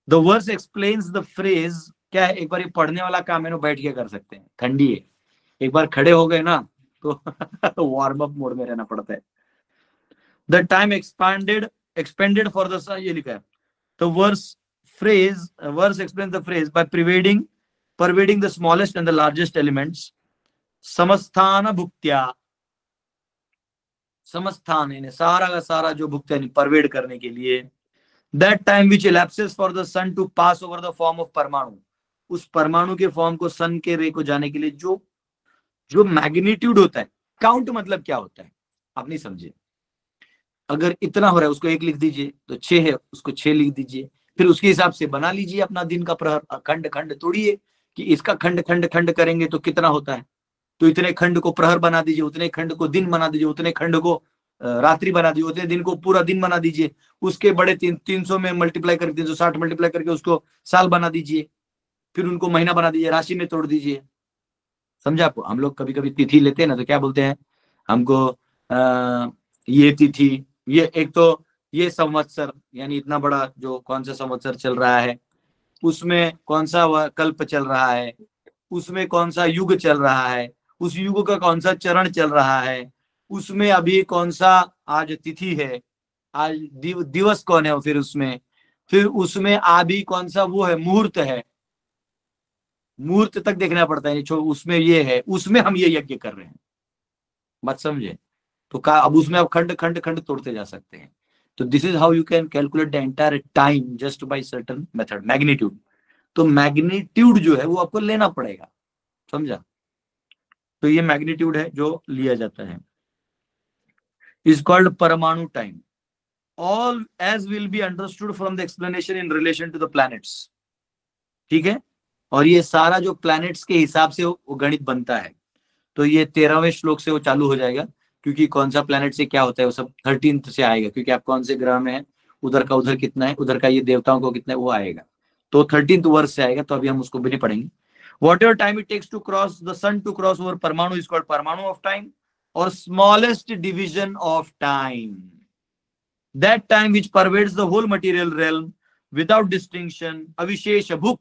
Speaker 3: the verse explains the phrase, क्या है, एक बार ये पढ़ने वाला काम है ना, बैठ के कर सकते हैं, ठंडी है, एक बार खड़े हो गए ना तो वार्म अप मोड में रहना पड़ता है। The time expended for the sun, ये लिखा है। The verse explains the phrase by pervading the smallest and the largest elements, समस्थान भुक्त्या, समस्थान यानी सारा का सारा जो भुक्त्या परवेड करने के लिए, that time which elapses for the sun to pass over the form of परमाणु, उस परमाणु के फॉर्म को सन के रे को जाने के लिए जो मैग्नीट्यूड होता है, काउंट मतलब क्या होता है आप नहीं समझे। अगर इतना हो रहा है उसको 1 लिख दीजिए, तो 6 है उसको 6 लिख दीजिए, फिर उसके हिसाब से बना लीजिए अपना दिन का प्रहर। खंड खंड तोड़िए कि इसका खंड खंड खंड करेंगे तो कितना होता है, तो इतने खंड को प्रहर बना दीजिए, उतने खंड को दिन बना दीजिए, उतने खंड को रात्रि बना दीजिए, उतने दिन को पूरा दिन बना दीजिए। उसके बड़े 300 में मल्टीप्लाई करके 360 मल्टीप्लाई करके उसको साल बना दीजिए, फिर उनको महीना बना दीजिए, राशि में तोड़ दीजिए। समझा आपको। हम लोग कभी कभी तिथि लेते हैं ना, तो क्या बोलते हैं हमको, ये तिथि, ये एक तो ये संवत्सर यानी इतना बड़ा जो कौन सा संवत्सर चल रहा है, उसमें कौन सा कल्प चल रहा है, उसमें कौन सा युग चल रहा है, उस युग का कौन सा चरण चल रहा है, उसमें अभी कौन सा आज तिथि है, आज दिवस कौन है, फिर उसमें अभी कौन सा वो है, मुहूर्त है, मुहूर्त तक देखना पड़ता है। उसमें ये है, उसमें हम ये यज्ञ कर रहे हैं, बात समझे। तो अब उसमें आप खंड खंड खंड तोड़ते जा सकते हैं। तो this is how you can calculate the entire time just by certain method, magnitude. तो मैग्नीट्यूड जो है वो आपको लेना पड़ेगा, समझा। तो ये मैग्नीट्यूड है जो लिया जाता है, is called paramanu time. All age will be understood from the explanation in relation to the planets. ठीक है, और ये सारा जो प्लैनेट्स के हिसाब से वो गणित बनता है। तो ये 13वें श्लोक से वो चालू हो जाएगा, क्योंकि कौन सा प्लैनेट से क्या होता है वो सब 13th से आएगा, क्योंकि आप कौन से ग्रह में है, उधर का उधर कितना है, उधर का ये देवताओं को कितना है वो आएगा। तो 13th वर्ष से आएगा, तो अभी हम उसको भी नहीं पढ़ेंगे। Whatever time it takes to cross the sun to cross over परमाणु is called परमाणु of time, or smallest division of time. That time which pervades the whole material realm without distinction, अविशेष भुक।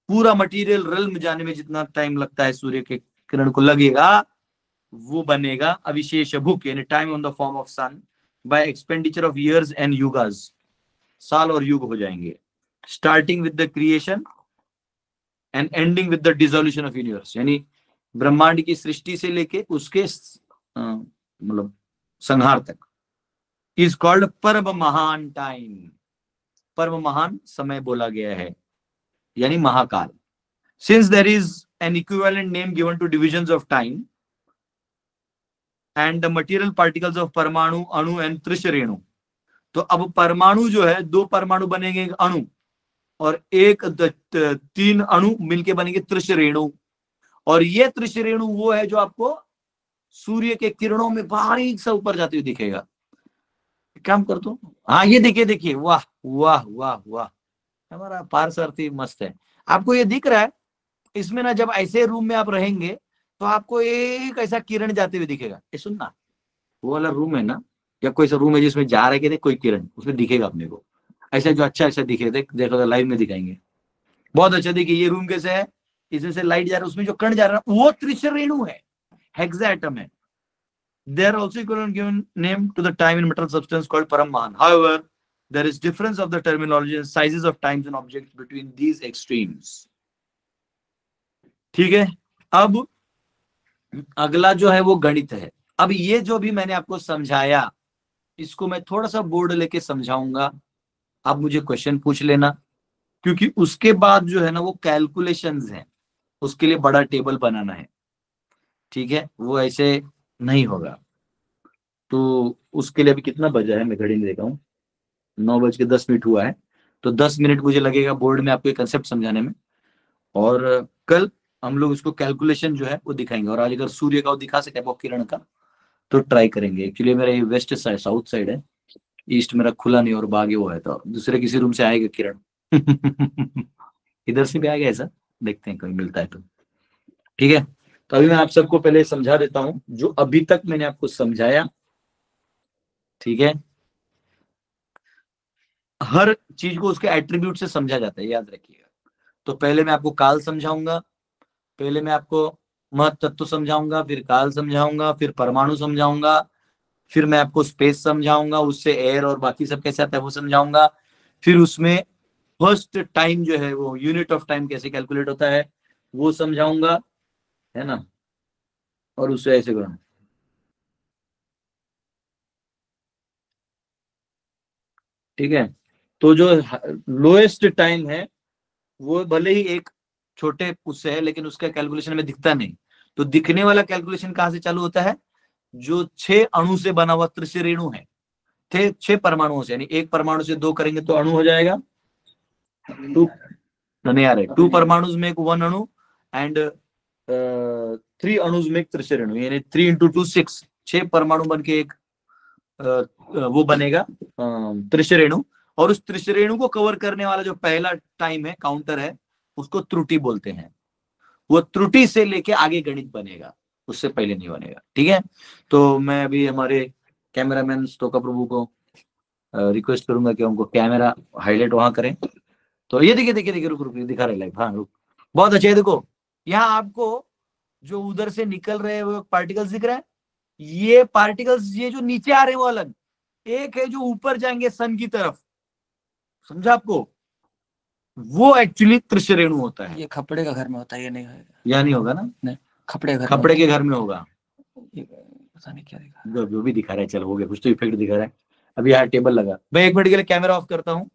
Speaker 3: पूरा मटीरियल रेल्म जाने में जितना time लगता है सूर्य के किरण को लगेगा, वो बनेगा अविशेष भुक, यानी time on the form of sun by expenditure of years and युगास। साल और युग हो जाएंगे, starting with the creation and ending with the dissolution of universe, यानी ब्रह्मांड की सृष्टि से लेके उसके मतलब संहार तक, इज कॉल्ड परम महान टाइम। परम महान समय बोला गया है, यानी महाकाल। Since there is an equivalent name given to divisions of time, and the material particles of paramanu, anu and त्रिश Renu. तो अब परमाणु जो है, 2 परमाणु बनेंगे एक अणु, और 3 अणु मिलके बनेंगे त्रिश रेणु। और ये त्रिश रेणु वो है जो आपको सूर्य के किरणों में बारीक सा ऊपर जाते हुए दिखेगा। काम कर दो, हाँ ये देखिए देखिए, वाह वाह वाह वाह, हमारा पारसारथी मस्त है। आपको ये दिख रहा है इसमें ना, जब ऐसे रूम में आप रहेंगे तो आपको एक ऐसा किरण जाते हुए दिखेगा। ये सुनना, वो वाला रूम है ना, या कोई सा रूम है जिसमें जा रहे थे कोई किरण, उसमें दिखेगा अपने को ऐसा, जो अच्छा अच्छा दिखे, देखो तो लाइव में दिखाएंगे, बहुत अच्छा। देखिए ये रूम कैसे है, इसमें से लाइट जा रहा है, उसमें जो कण जा रहा है वो त्रिश रेणु है, हेक्साएटम है। They are also given name to the time in metal substance called Paramman. However, there is difference of the terminology and sizes of times and objects between these extremes. ठीक है, अब अगला जो है वो गणित है। अब ये जो भी मैंने आपको समझाया, इसको मैं थोड़ा सा बोर्ड लेके समझाऊंगा, आप मुझे क्वेश्चन पूछ लेना, क्योंकि उसके बाद जो है ना वो कैलकुलेशंस हैं, उसके लिए बड़ा टेबल बनाना है, ठीक है, वो ऐसे नहीं होगा। तो उसके लिए अभी कितना बजा है, मैं घड़ी में देखा हूँ, 9:10 हुआ है, तो 10 मिनट मुझे लगेगा बोर्ड में आपको एक कंसेप्ट समझाने में, और कल हम लोग उसको कैलकुलेशन जो है वो दिखाएंगे। और आज अगर सूर्य का वो दिखा सके वो किरण का, तो ट्राई करेंगे। एक्चुअली मेरा ये वेस्ट साइड, साउथ साइड है, ईस्ट मेरा खुला नहीं और बागे वो है, तो दूसरे किसी रूम से आएगा किरण इधर से भी आएगा ऐसा, देखते हैं कहीं मिलता है तो, ठीक है। तो अभी मैं आप सबको पहले समझा देता हूं जो अभी तक मैंने आपको समझाया, ठीक है। हर चीज को उसके एट्रीब्यूट से समझा जाता है, याद रखिएगा। तो पहले मैं आपको काल समझाऊंगा, पहले मैं आपको महत्व तत्व समझाऊंगा, फिर काल समझाऊंगा, फिर परमाणु समझाऊंगा, फिर मैं आपको स्पेस समझाऊंगा, उससे एयर और बाकी सब कैसे आता है वो समझाऊंगा, फिर उसमें फर्स्ट टाइम जो है वो यूनिट ऑफ टाइम कैसे कैलकुलेट होता है वो समझाऊंगा, है ना, और उससे ऐसे करूँ, ठीक है। तो जो लोएस्ट टाइम है वो भले ही एक छोटे उससे है, लेकिन उसका कैलकुलेशन में दिखता नहीं। तो दिखने वाला कैलकुलेशन कहां से चालू होता है, जो 6 अणु से बना हुआ त्रिश रेणु है, थे 6 परमाणुओं से, यानी एक परमाणु से 2 करेंगे तो अणु हो जाएगा, 2 नहीं आ रहे, 2 परमाणु में 1 अणु, एंड 3 अणु में त्रिश रेणु, यानी 3 इंटू 2 6, 6 परमाणु बन के एक वो बनेगा त्रिश रेणु। और उस त्रिश रेणु को कवर करने वाला जो पहला टाइम है, काउंटर है, उसको त्रुटि बोलते हैं। वो त्रुटि से लेके आगे गणित बनेगा, उससे पहले नहीं बनेगा, ठीक है। तो मैं अभी हमारे कैमरामैन स्टोका प्रभु को रिक्वेस्ट करूंगा कि उनको कैमरा हाईलाइट वहां करें। तो ये देखिए देखिए देखिए, रुक रुक दिखा रहे लाइव, हाँ रुक, बहुत अच्छा है। देखो यहाँ आपको जो उधर से निकल रहे हैं वो पार्टिकल्स दिख रहा है, ये पार्टिकल्स ये जो नीचे आ रहे हैं वो अलग, एक है जो ऊपर जाएंगे सन की तरफ, समझा आपको, वो एक्चुअली त्रिश रेणु होता है।
Speaker 8: ये खपड़े का घर में होता है, ये नहीं होगा,
Speaker 3: या नहीं होगा ना,
Speaker 8: नहीं खपड़े घर
Speaker 3: खपड़े के घर में होगा,
Speaker 8: पता नहीं क्या दिखा,
Speaker 3: जो भी दिखा रहा है, चलो हो गया, कुछ तो इफेक्ट दिखा रहा है। अभी यहाँ टेबल लगा, मैं 1 मिनट के लिए कैमरा ऑफ करता हूँ।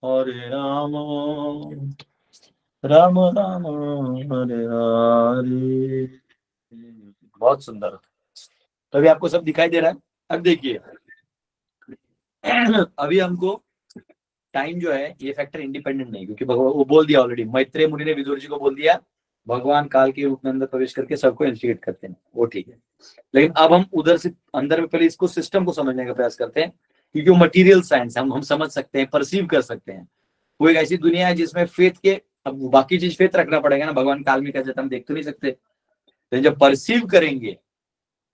Speaker 3: हरे राम राम राम हरे हरे, बहुत सुंदर। तो अभी आपको सब दिखाई दे रहा है। अब देखिए अभी हमको टाइम जो है ये फैक्टर इंडिपेंडेंट नहीं, क्योंकि भगवान वो बोल दिया ऑलरेडी, मैत्रेय मुनि ने विदुर जी को बोल दिया भगवान काल के रूप में अंदर प्रवेश करके सबको इंस्टिगेट करते हैं, वो ठीक है। लेकिन अब हम उधर से अंदर में पहले इसको सिस्टम को समझने का प्रयास करते हैं, क्योंकि वो मटेरियल साइंस हम समझ सकते हैं, परसीव कर सकते हैं। वो एक ऐसी दुनिया है जिसमें फेथ के, अब बाकी चीज फेथ रखना पड़ेगा ना, भगवान काल में क्या जाता हम देख तो नहीं सकते, तो जब परसीव करेंगे,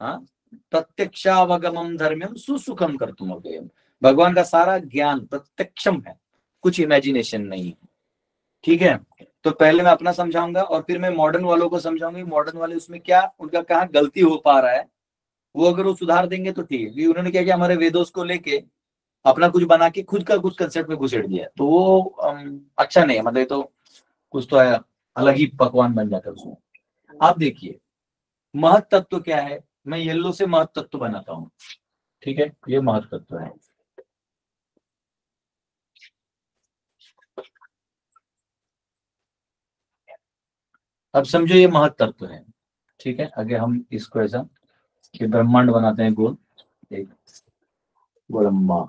Speaker 3: हाँ, प्रत्यक्षावगमम धर्म्यम सुसुखम कर्तुम अव्ययम, भगवान का सारा ज्ञान प्रत्यक्षम है, कुछ इमेजिनेशन नहीं है, ठीक है। तो पहले मैं अपना समझाऊंगा और फिर मैं मॉडर्न वालों को समझाऊंगा, मॉडर्न वाले उसमें क्या उनका कहाँ गलती हो पा रहा है, वो अगर वो सुधार देंगे तो ठीक है। उन्होंने क्या किया, हमारे वेदों को लेके अपना कुछ बना के खुद का कुछ कंसेप्ट में घुसेड़ दिया, तो वो अच्छा नहीं है, मतलब तो कुछ तो है, अलग ही पकवान बन जाता है उसमें। आप देखिए महत तत्व क्या है, मैं येलो से महत तत्व बनाता हूँ, ठीक है, ये महत तत्व है। अब समझो ये महत तत्व है, ठीक है। आगे हम इसको ऐसा कि ब्रह्मांड बनाते हैं गोल, एक गोलम्बा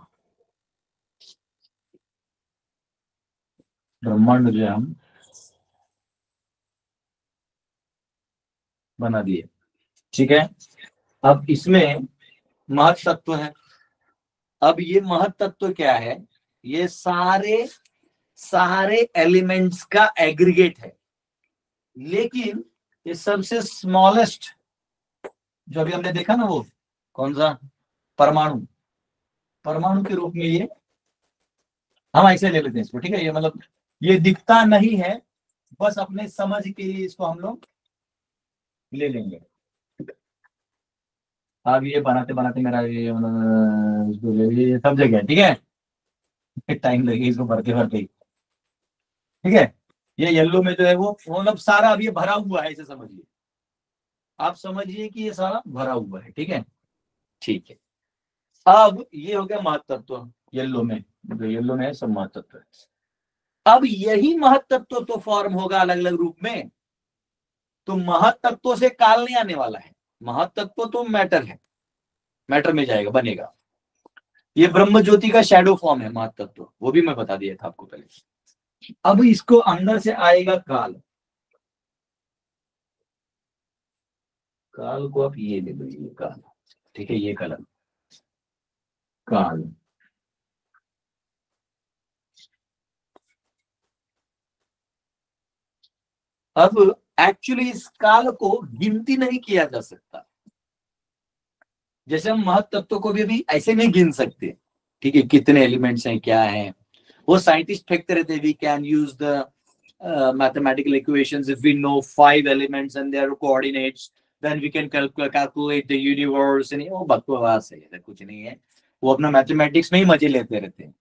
Speaker 3: ब्रह्मांड जो है हम बना दिए, ठीक है। अब इसमें महत तत्व है। अब ये महत तत्व क्या है, ये सारे एलिमेंट्स का एग्रीगेट है, लेकिन ये सबसे स्मॉलेस्ट जो अभी हमने देखा ना, वो कौन सा, परमाणु के रूप में ये हम ऐसे ले लेते हैं इसको, ठीक है। ये मतलब ये दिखता नहीं है, बस अपने समझ के लिए इसको हम लोग ले लेंगे। अब ये बनाते बनाते मेरा ये सब जगह, ठीक है, टाइम लगेगा इसको भरते भरते ही, ठीक है। ये येलो में जो है वो मतलब सारा अब ये भरा हुआ है, ऐसे समझिए, आप समझिए कि ये सारा भरा हुआ है, ठीक है, ठीक है। अब ये हो गया महत्तत्व, येलो में जो येलो में है सब महत्तत्व है। अब यही महत्तत्व तो फॉर्म होगा अलग अलग रूप में, तो महत्तत्व से काल नहीं आने वाला है, महत्तत्व तो मैटर है, मैटर में जाएगा, बनेगा। ये ब्रह्म ज्योति का शैडो फॉर्म है महत्तत्व, वो भी मैं बता दिया था आपको पहले। अब इसको अंदर से आएगा काल, काल को आप ये ले लो, ये काल, ठीक है, ये कलर काल। अब एक्चुअली इस काल को गिनती नहीं किया जा सकता, जैसे हम महत्तत्व को भी अभी ऐसे नहीं गिन सकते, ठीक है, कितने एलिमेंट्स हैं क्या है, वो साइंटिस्ट फेंकते रहते, we can use the mathematical equations if we know 5 elements and their coordinates, then we can calculate the universe, and वो बकवास है, ऐसा कुछ नहीं है। वो अपना मैथमेटिक्स में ही मजे लेते रहते हैं,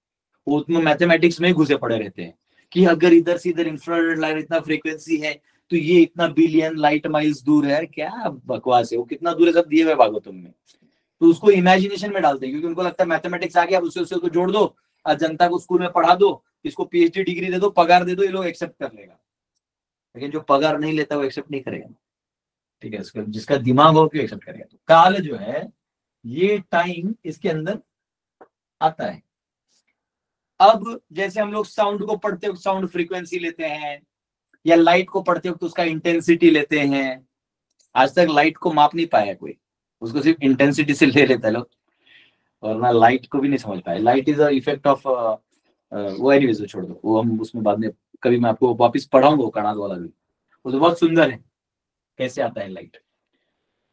Speaker 3: वो उसमें मैथमेटिक्स में ही घुसे पड़े रहते हैं कि अगर इधर से इधर इंफ्रारेड लाइट इतना फ्रीक्वेंसी है तो ये इतना बिलियन लाइट माइल्स दूर है, क्या बकवास है, वो कितना दूर है सब दिए हुए भागो तुम में, तो उसको इमेजिनेशन में डालते हैं, क्योंकि उनको लगता है मैथमेटिक्स आ गया, अब उससे उसको जोड़ दो, जनता को स्कूल में पढ़ा दो, इसको पीएचडी डिग्री दे दो, पगार दे दो, ये लोग एक्सेप्ट कर लेगा। लेकिन जो पगार नहीं लेता वो एक्सेप्ट नहीं करेगा, ठीक है, जिसका दिमाग हो क्यों एक्सेप्ट करेगा। तो काल जो है ये टाइम इसके अंदर आता है। अब जैसे हम लोग साउंड को पढ़ते वक्त साउंड फ्रीक्वेंसी लेते हैं, या लाइट को पढ़ते वक्त उसका इंटेंसिटी लेते हैं, आज तक लाइट को माप नहीं पाया कोई, उसको सिर्फ इंटेंसिटी से ले लेता है लोग, और ना लाइट को भी नहीं समझ पाए। Light is a effect of वो एनीवेज छोड़ दो, वो हम उसमें बाद में कभी मैं आपको वापस पढ़ाऊंगा, वो कणाद वाला भी, वो तो बहुत सुंदर है कैसे आता है लाइट।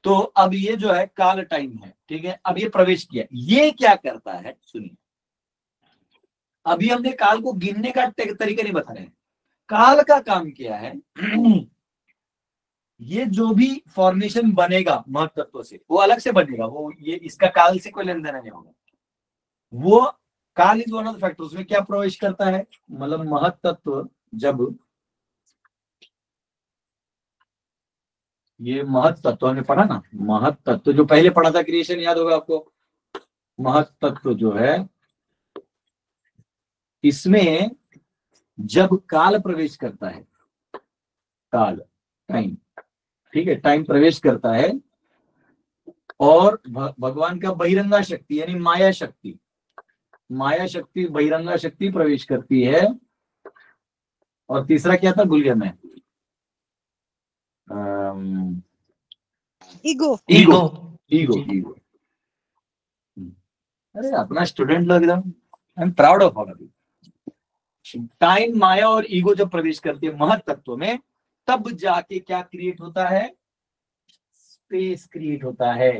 Speaker 3: तो अब ये जो है काल टाइम है, ठीक है। अब ये प्रवेश किया, ये क्या करता है सुनिए, अभी हमने काल को गिनने का तरीका नहीं बता रहे हैं, काल का काम क्या है, ये जो भी फॉर्मेशन बनेगा महत्तत्व से वो अलग से बनेगा, वो ये इसका काल से कोई लेन देना नहीं होगा, वो काल is one of the factor, उसमें क्या प्रवेश करता है, मतलब महत्तत्व जब ये महत्तत्व हमने पढ़ा ना, महत्तत्व जो पहले पढ़ा था क्रिएशन, याद होगा आपको, महत्तत्व जो है इसमें जब काल प्रवेश करता है, काल टाइम, ठीक है, टाइम प्रवेश करता है, और भगवान का बहिरंगा शक्ति यानी माया शक्ति बहिरंगा शक्ति प्रवेश करती है, और तीसरा क्या था भूल गया मैं,
Speaker 5: ईगो
Speaker 3: ईगो ईगो ईगो। अरे अपना स्टूडेंट लोग एकदम, I am proud of all of you. Time, माया और ईगो जब प्रवेश करती है महत तत्व में, तब जाके क्या क्रिएट होता है? स्पेस क्रिएट होता है।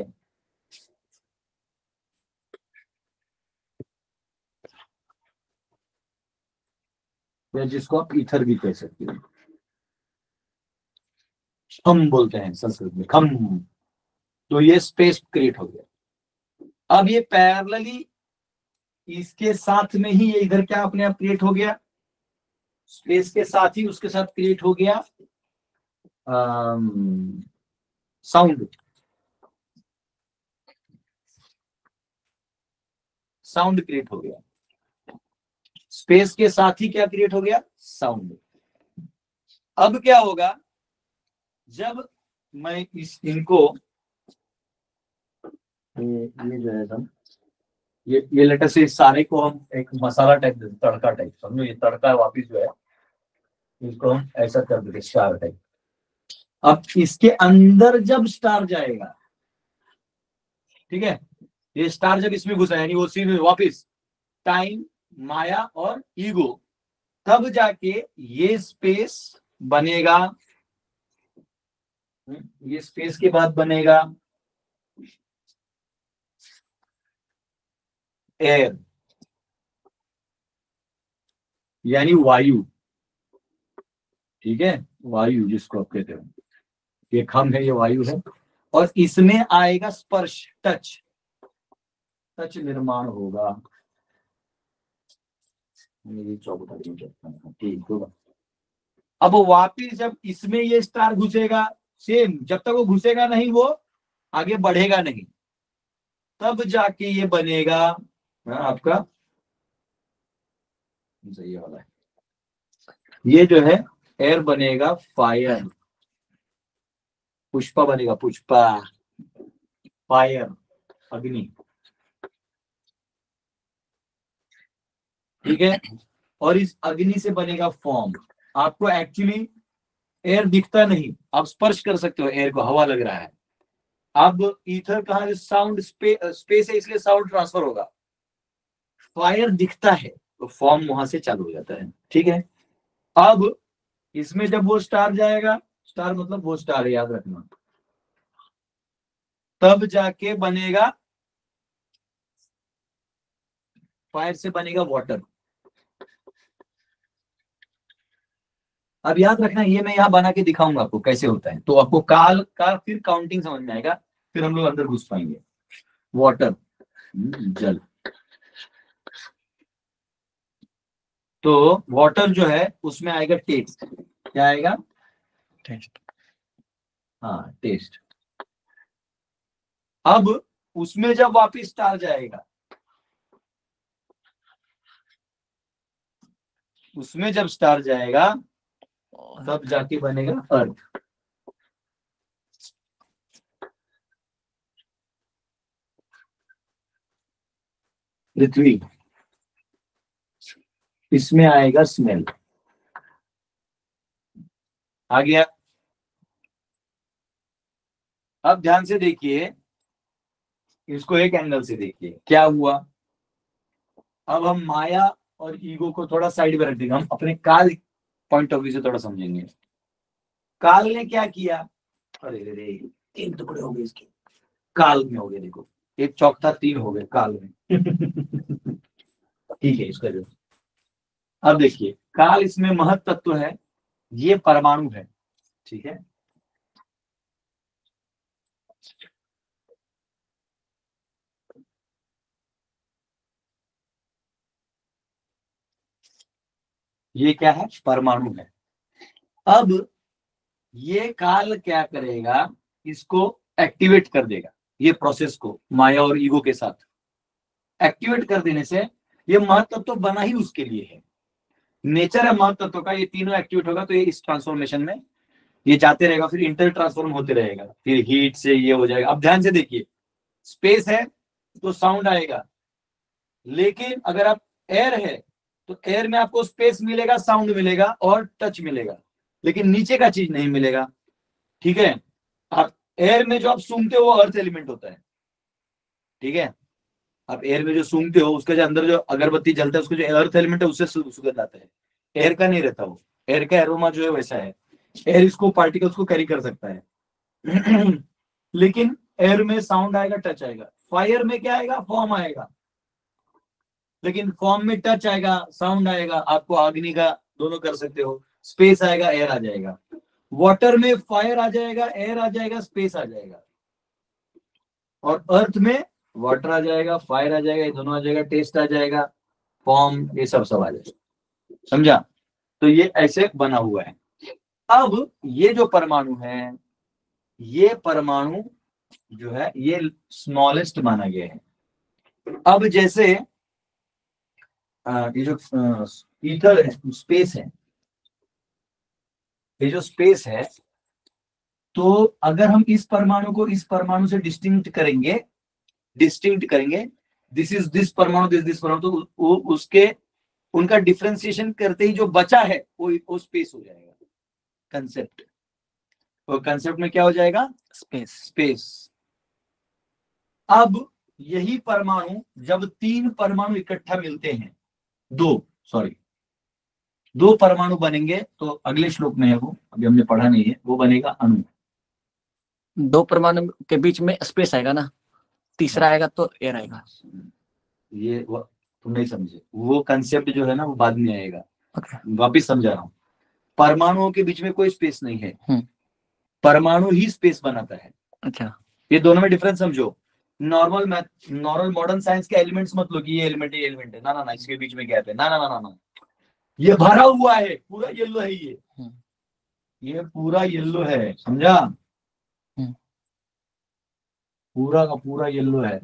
Speaker 3: या जिसको आप ईथर भी कह सकते हो, खम बोलते हैं संस्कृत में, खम। तो ये स्पेस क्रिएट हो गया। अब ये पैरेलली इसके साथ में ही ये इधर क्या अपने आप क्रिएट हो गया? स्पेस के साथ ही उसके साथ क्रिएट हो गया साउंड। साउंड क्रिएट हो गया। स्पेस के साथ ही क्या क्रिएट हो गया? साउंड। अब क्या होगा जब मैं इनको ये जो है ना, ये लेटर से इस सारे को हम एक मसाला टाइप देते, तड़का टाइप, समझो। ये तड़का वापिस जो है इसको हम ऐसा कर देते, स्टार टाइप। अब इसके अंदर जब स्टार जाएगा, ठीक है, ये स्टार जब इसमें घुसा, यानी वो सीन वापिस टाइम, माया और ईगो, तब जाके ये स्पेस बनेगा। ये स्पेस के बाद बनेगा एयर, यानी वायु। ठीक है, वायु जिसको आप कहते हो, ये खम है, ये वायु है। और इसमें आएगा स्पर्श, टच। टच निर्माण होगा। ठीक होगा। अब वापिस जब इसमें ये स्टार घुसेगा, सेम, जब तक वो घुसेगा नहीं वो आगे बढ़ेगा नहीं, तब जाके ये बनेगा आपका सही वाला है। ये जो है एयर बनेगा फायर, पुष्पा बनेगा, पुष्पा, फायर, अग्नि। ठीक है, और इस अग्नि से बनेगा फॉर्म। आपको एक्चुअली एयर दिखता नहीं, आप स्पर्श कर सकते हो एयर को, हवा लग रहा है। अब ईथर कहा, साउंड स्पेस है इसलिए साउंड ट्रांसफर होगा। फायर दिखता है तो फॉर्म वहां से चालू हो जाता है। ठीक है, अब इसमें जब वो स्टार जाएगा, स्टार मतलब वो स्टार है, याद रखना, तब जाके बनेगा, फायर से बनेगा वाटर। अब याद रखना, ये मैं यहाँ बना के दिखाऊंगा आपको कैसे होता है, तो आपको काल का फिर काउंटिंग समझ में आएगा, फिर हम लोग अंदर घुस पाएंगे। वाटर, जल। तो वाटर जो है उसमें आएगा टेस्ट। क्या आएगा?
Speaker 8: टेस्ट।
Speaker 3: हाँ, टेस्ट। अब उसमें जब वापिस स्टार जाएगा, उसमें जब स्टार जाएगा तब जाके बनेगा अर्थ। पृथ्वी। इसमें आएगा स्मेल। आ गया। अब ध्यान से देखिए, इसको एक एंगल से देखिए क्या हुआ। अब हम माया और ईगो को थोड़ा साइड में रख देंगे, हम अपने काल पॉइंट ऑफ व्यू से थोड़ा समझेंगे। काल ने क्या किया? अरे रे, 3 टुकड़े हो गए इसके, काल में हो गए। देखो, 1 चौक था, 3 हो गए काल में। ठीक है, इसका जो अब देखिए, काल इसमें महत तत्व है, ये परमाणु है। ठीक है, ये क्या है? परमाणु है। अब ये काल क्या करेगा? इसको एक्टिवेट कर देगा, ये प्रोसेस को माया और ईगो के साथ एक्टिवेट कर देने से ये महत्व तो बना ही उसके लिए है। नेचर है महत्व का, ये तीनों एक्टिवेट होगा तो ये इस ट्रांसफॉर्मेशन में ये जाते रहेगा, फिर इंटर ट्रांसफॉर्म होते रहेगा, फिर हीट से ये हो जाएगा। अब ध्यान से देखिए, स्पेस है तो साउंड आएगा, लेकिन अगर आप एयर है तो एयर में आपको स्पेस मिलेगा, साउंड मिलेगा और टच मिलेगा, लेकिन नीचे का चीज नहीं मिलेगा। ठीक है। आप एयर में जो आप सूंघते हो वो अर्थ एलिमेंट होता है, ठीक है। आप एयर में जो सूंघते हो उसका जो अंदर जो अगरबत्ती जलता है उसका जो अर्थ एलिमेंट है उससे सुगंध आता है, एयर का नहीं रहता वो। एयर का एरोमा जो है वैसा है, एयर इसको पार्टिकल्स को कैरी कर सकता है लेकिन एयर में साउंड आएगा, टच आएगा। फायर में क्या आएगा, फॉर्म आएगा, लेकिन फॉर्म में टच आएगा, साउंड आएगा, आपको अग्नि का दोनों कर सकते हो। स्पेस आएगा, एयर आ जाएगा। वाटर में फायर आ जाएगा, एयर आ जाएगा, स्पेस आ जाएगा। और अर्थ में वाटर आ जाएगा, फायर आ जाएगा, ये दोनों आ जाएगा, टेस्ट आ जाएगा, फॉर्म, ये सब आ जाएगा। समझा? तो ये ऐसे बना हुआ है। अब ये जो परमाणु है, ये परमाणु जो है ये स्मॉलेस्ट माना गया है। अब जैसे ये जो ईथर है, स्पेस है, ये जो स्पेस है, तो अगर हम इस परमाणु को इस परमाणु से डिस्टिंक्ट करेंगे, दिस इज दिस परमाणु, दिस परमाणु, तो वो उसके उनका डिफरेंशिएशन करते ही जो बचा है वो स्पेस हो जाएगा। कंसेप्ट, और कंसेप्ट में क्या हो जाएगा, स्पेस। अब यही परमाणु जब 3 परमाणु इकट्ठा मिलते हैं, दो परमाणु बनेंगे, तो अगले श्लोक में है वो, अभी हमने पढ़ा नहीं है, वो बनेगा अणु।
Speaker 8: 2 परमाणु के बीच में स्पेस आएगा ना, तीसरा आएगा तो एयर आएगा।
Speaker 3: ये तुम नहीं समझे, वो कंसेप्ट जो है ना वो बाद में आएगा। वापिस समझा रहा हूँ, परमाणुओं के बीच में कोई स्पेस नहीं है, परमाणु ही स्पेस बनाता है।
Speaker 8: अच्छा,
Speaker 3: ये दोनों में डिफरेंस समझो। नॉर्मल मॉडर्न साइंस के एलिमेंट्स मत लो कि ये एलिमेंट है, ना, इसके बीच में गैप है, ना, ये भरा हुआ है, पूरा येलो है, ये पूरा येलो है, समझा? पूरा का पूरा येलो है,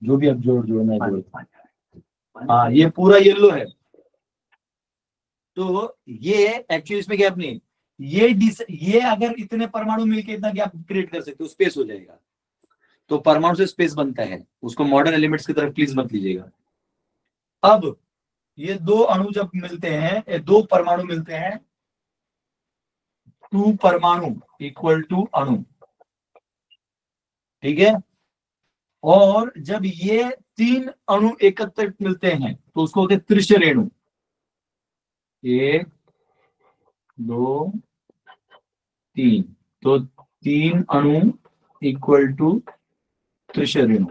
Speaker 3: जो भी अब जोड़ना है। हाँ, ये पूरा येलो है। तो ये एक्चुअली इसमें गैप नहीं, ये अगर इतने परमाणु मिलके इतना गैप क्रिएट कर सकते हो, स्पेस हो जाएगा। तो परमाणु से स्पेस बनता है, उसको मॉडर्न एलिमेंट्स की तरफ प्लीज मत लीजिएगा। अब ये 2 अणु जब मिलते हैं, 2 परमाणु मिलते हैं, 2 परमाणु इक्वल टू अणु, ठीक है। और जब ये 3 अणु एकत्र मिलते हैं तो उसको होते त्रिश रेणु। 1 2 3, तो 3 अणु इक्वल टू त्रिश रेणु।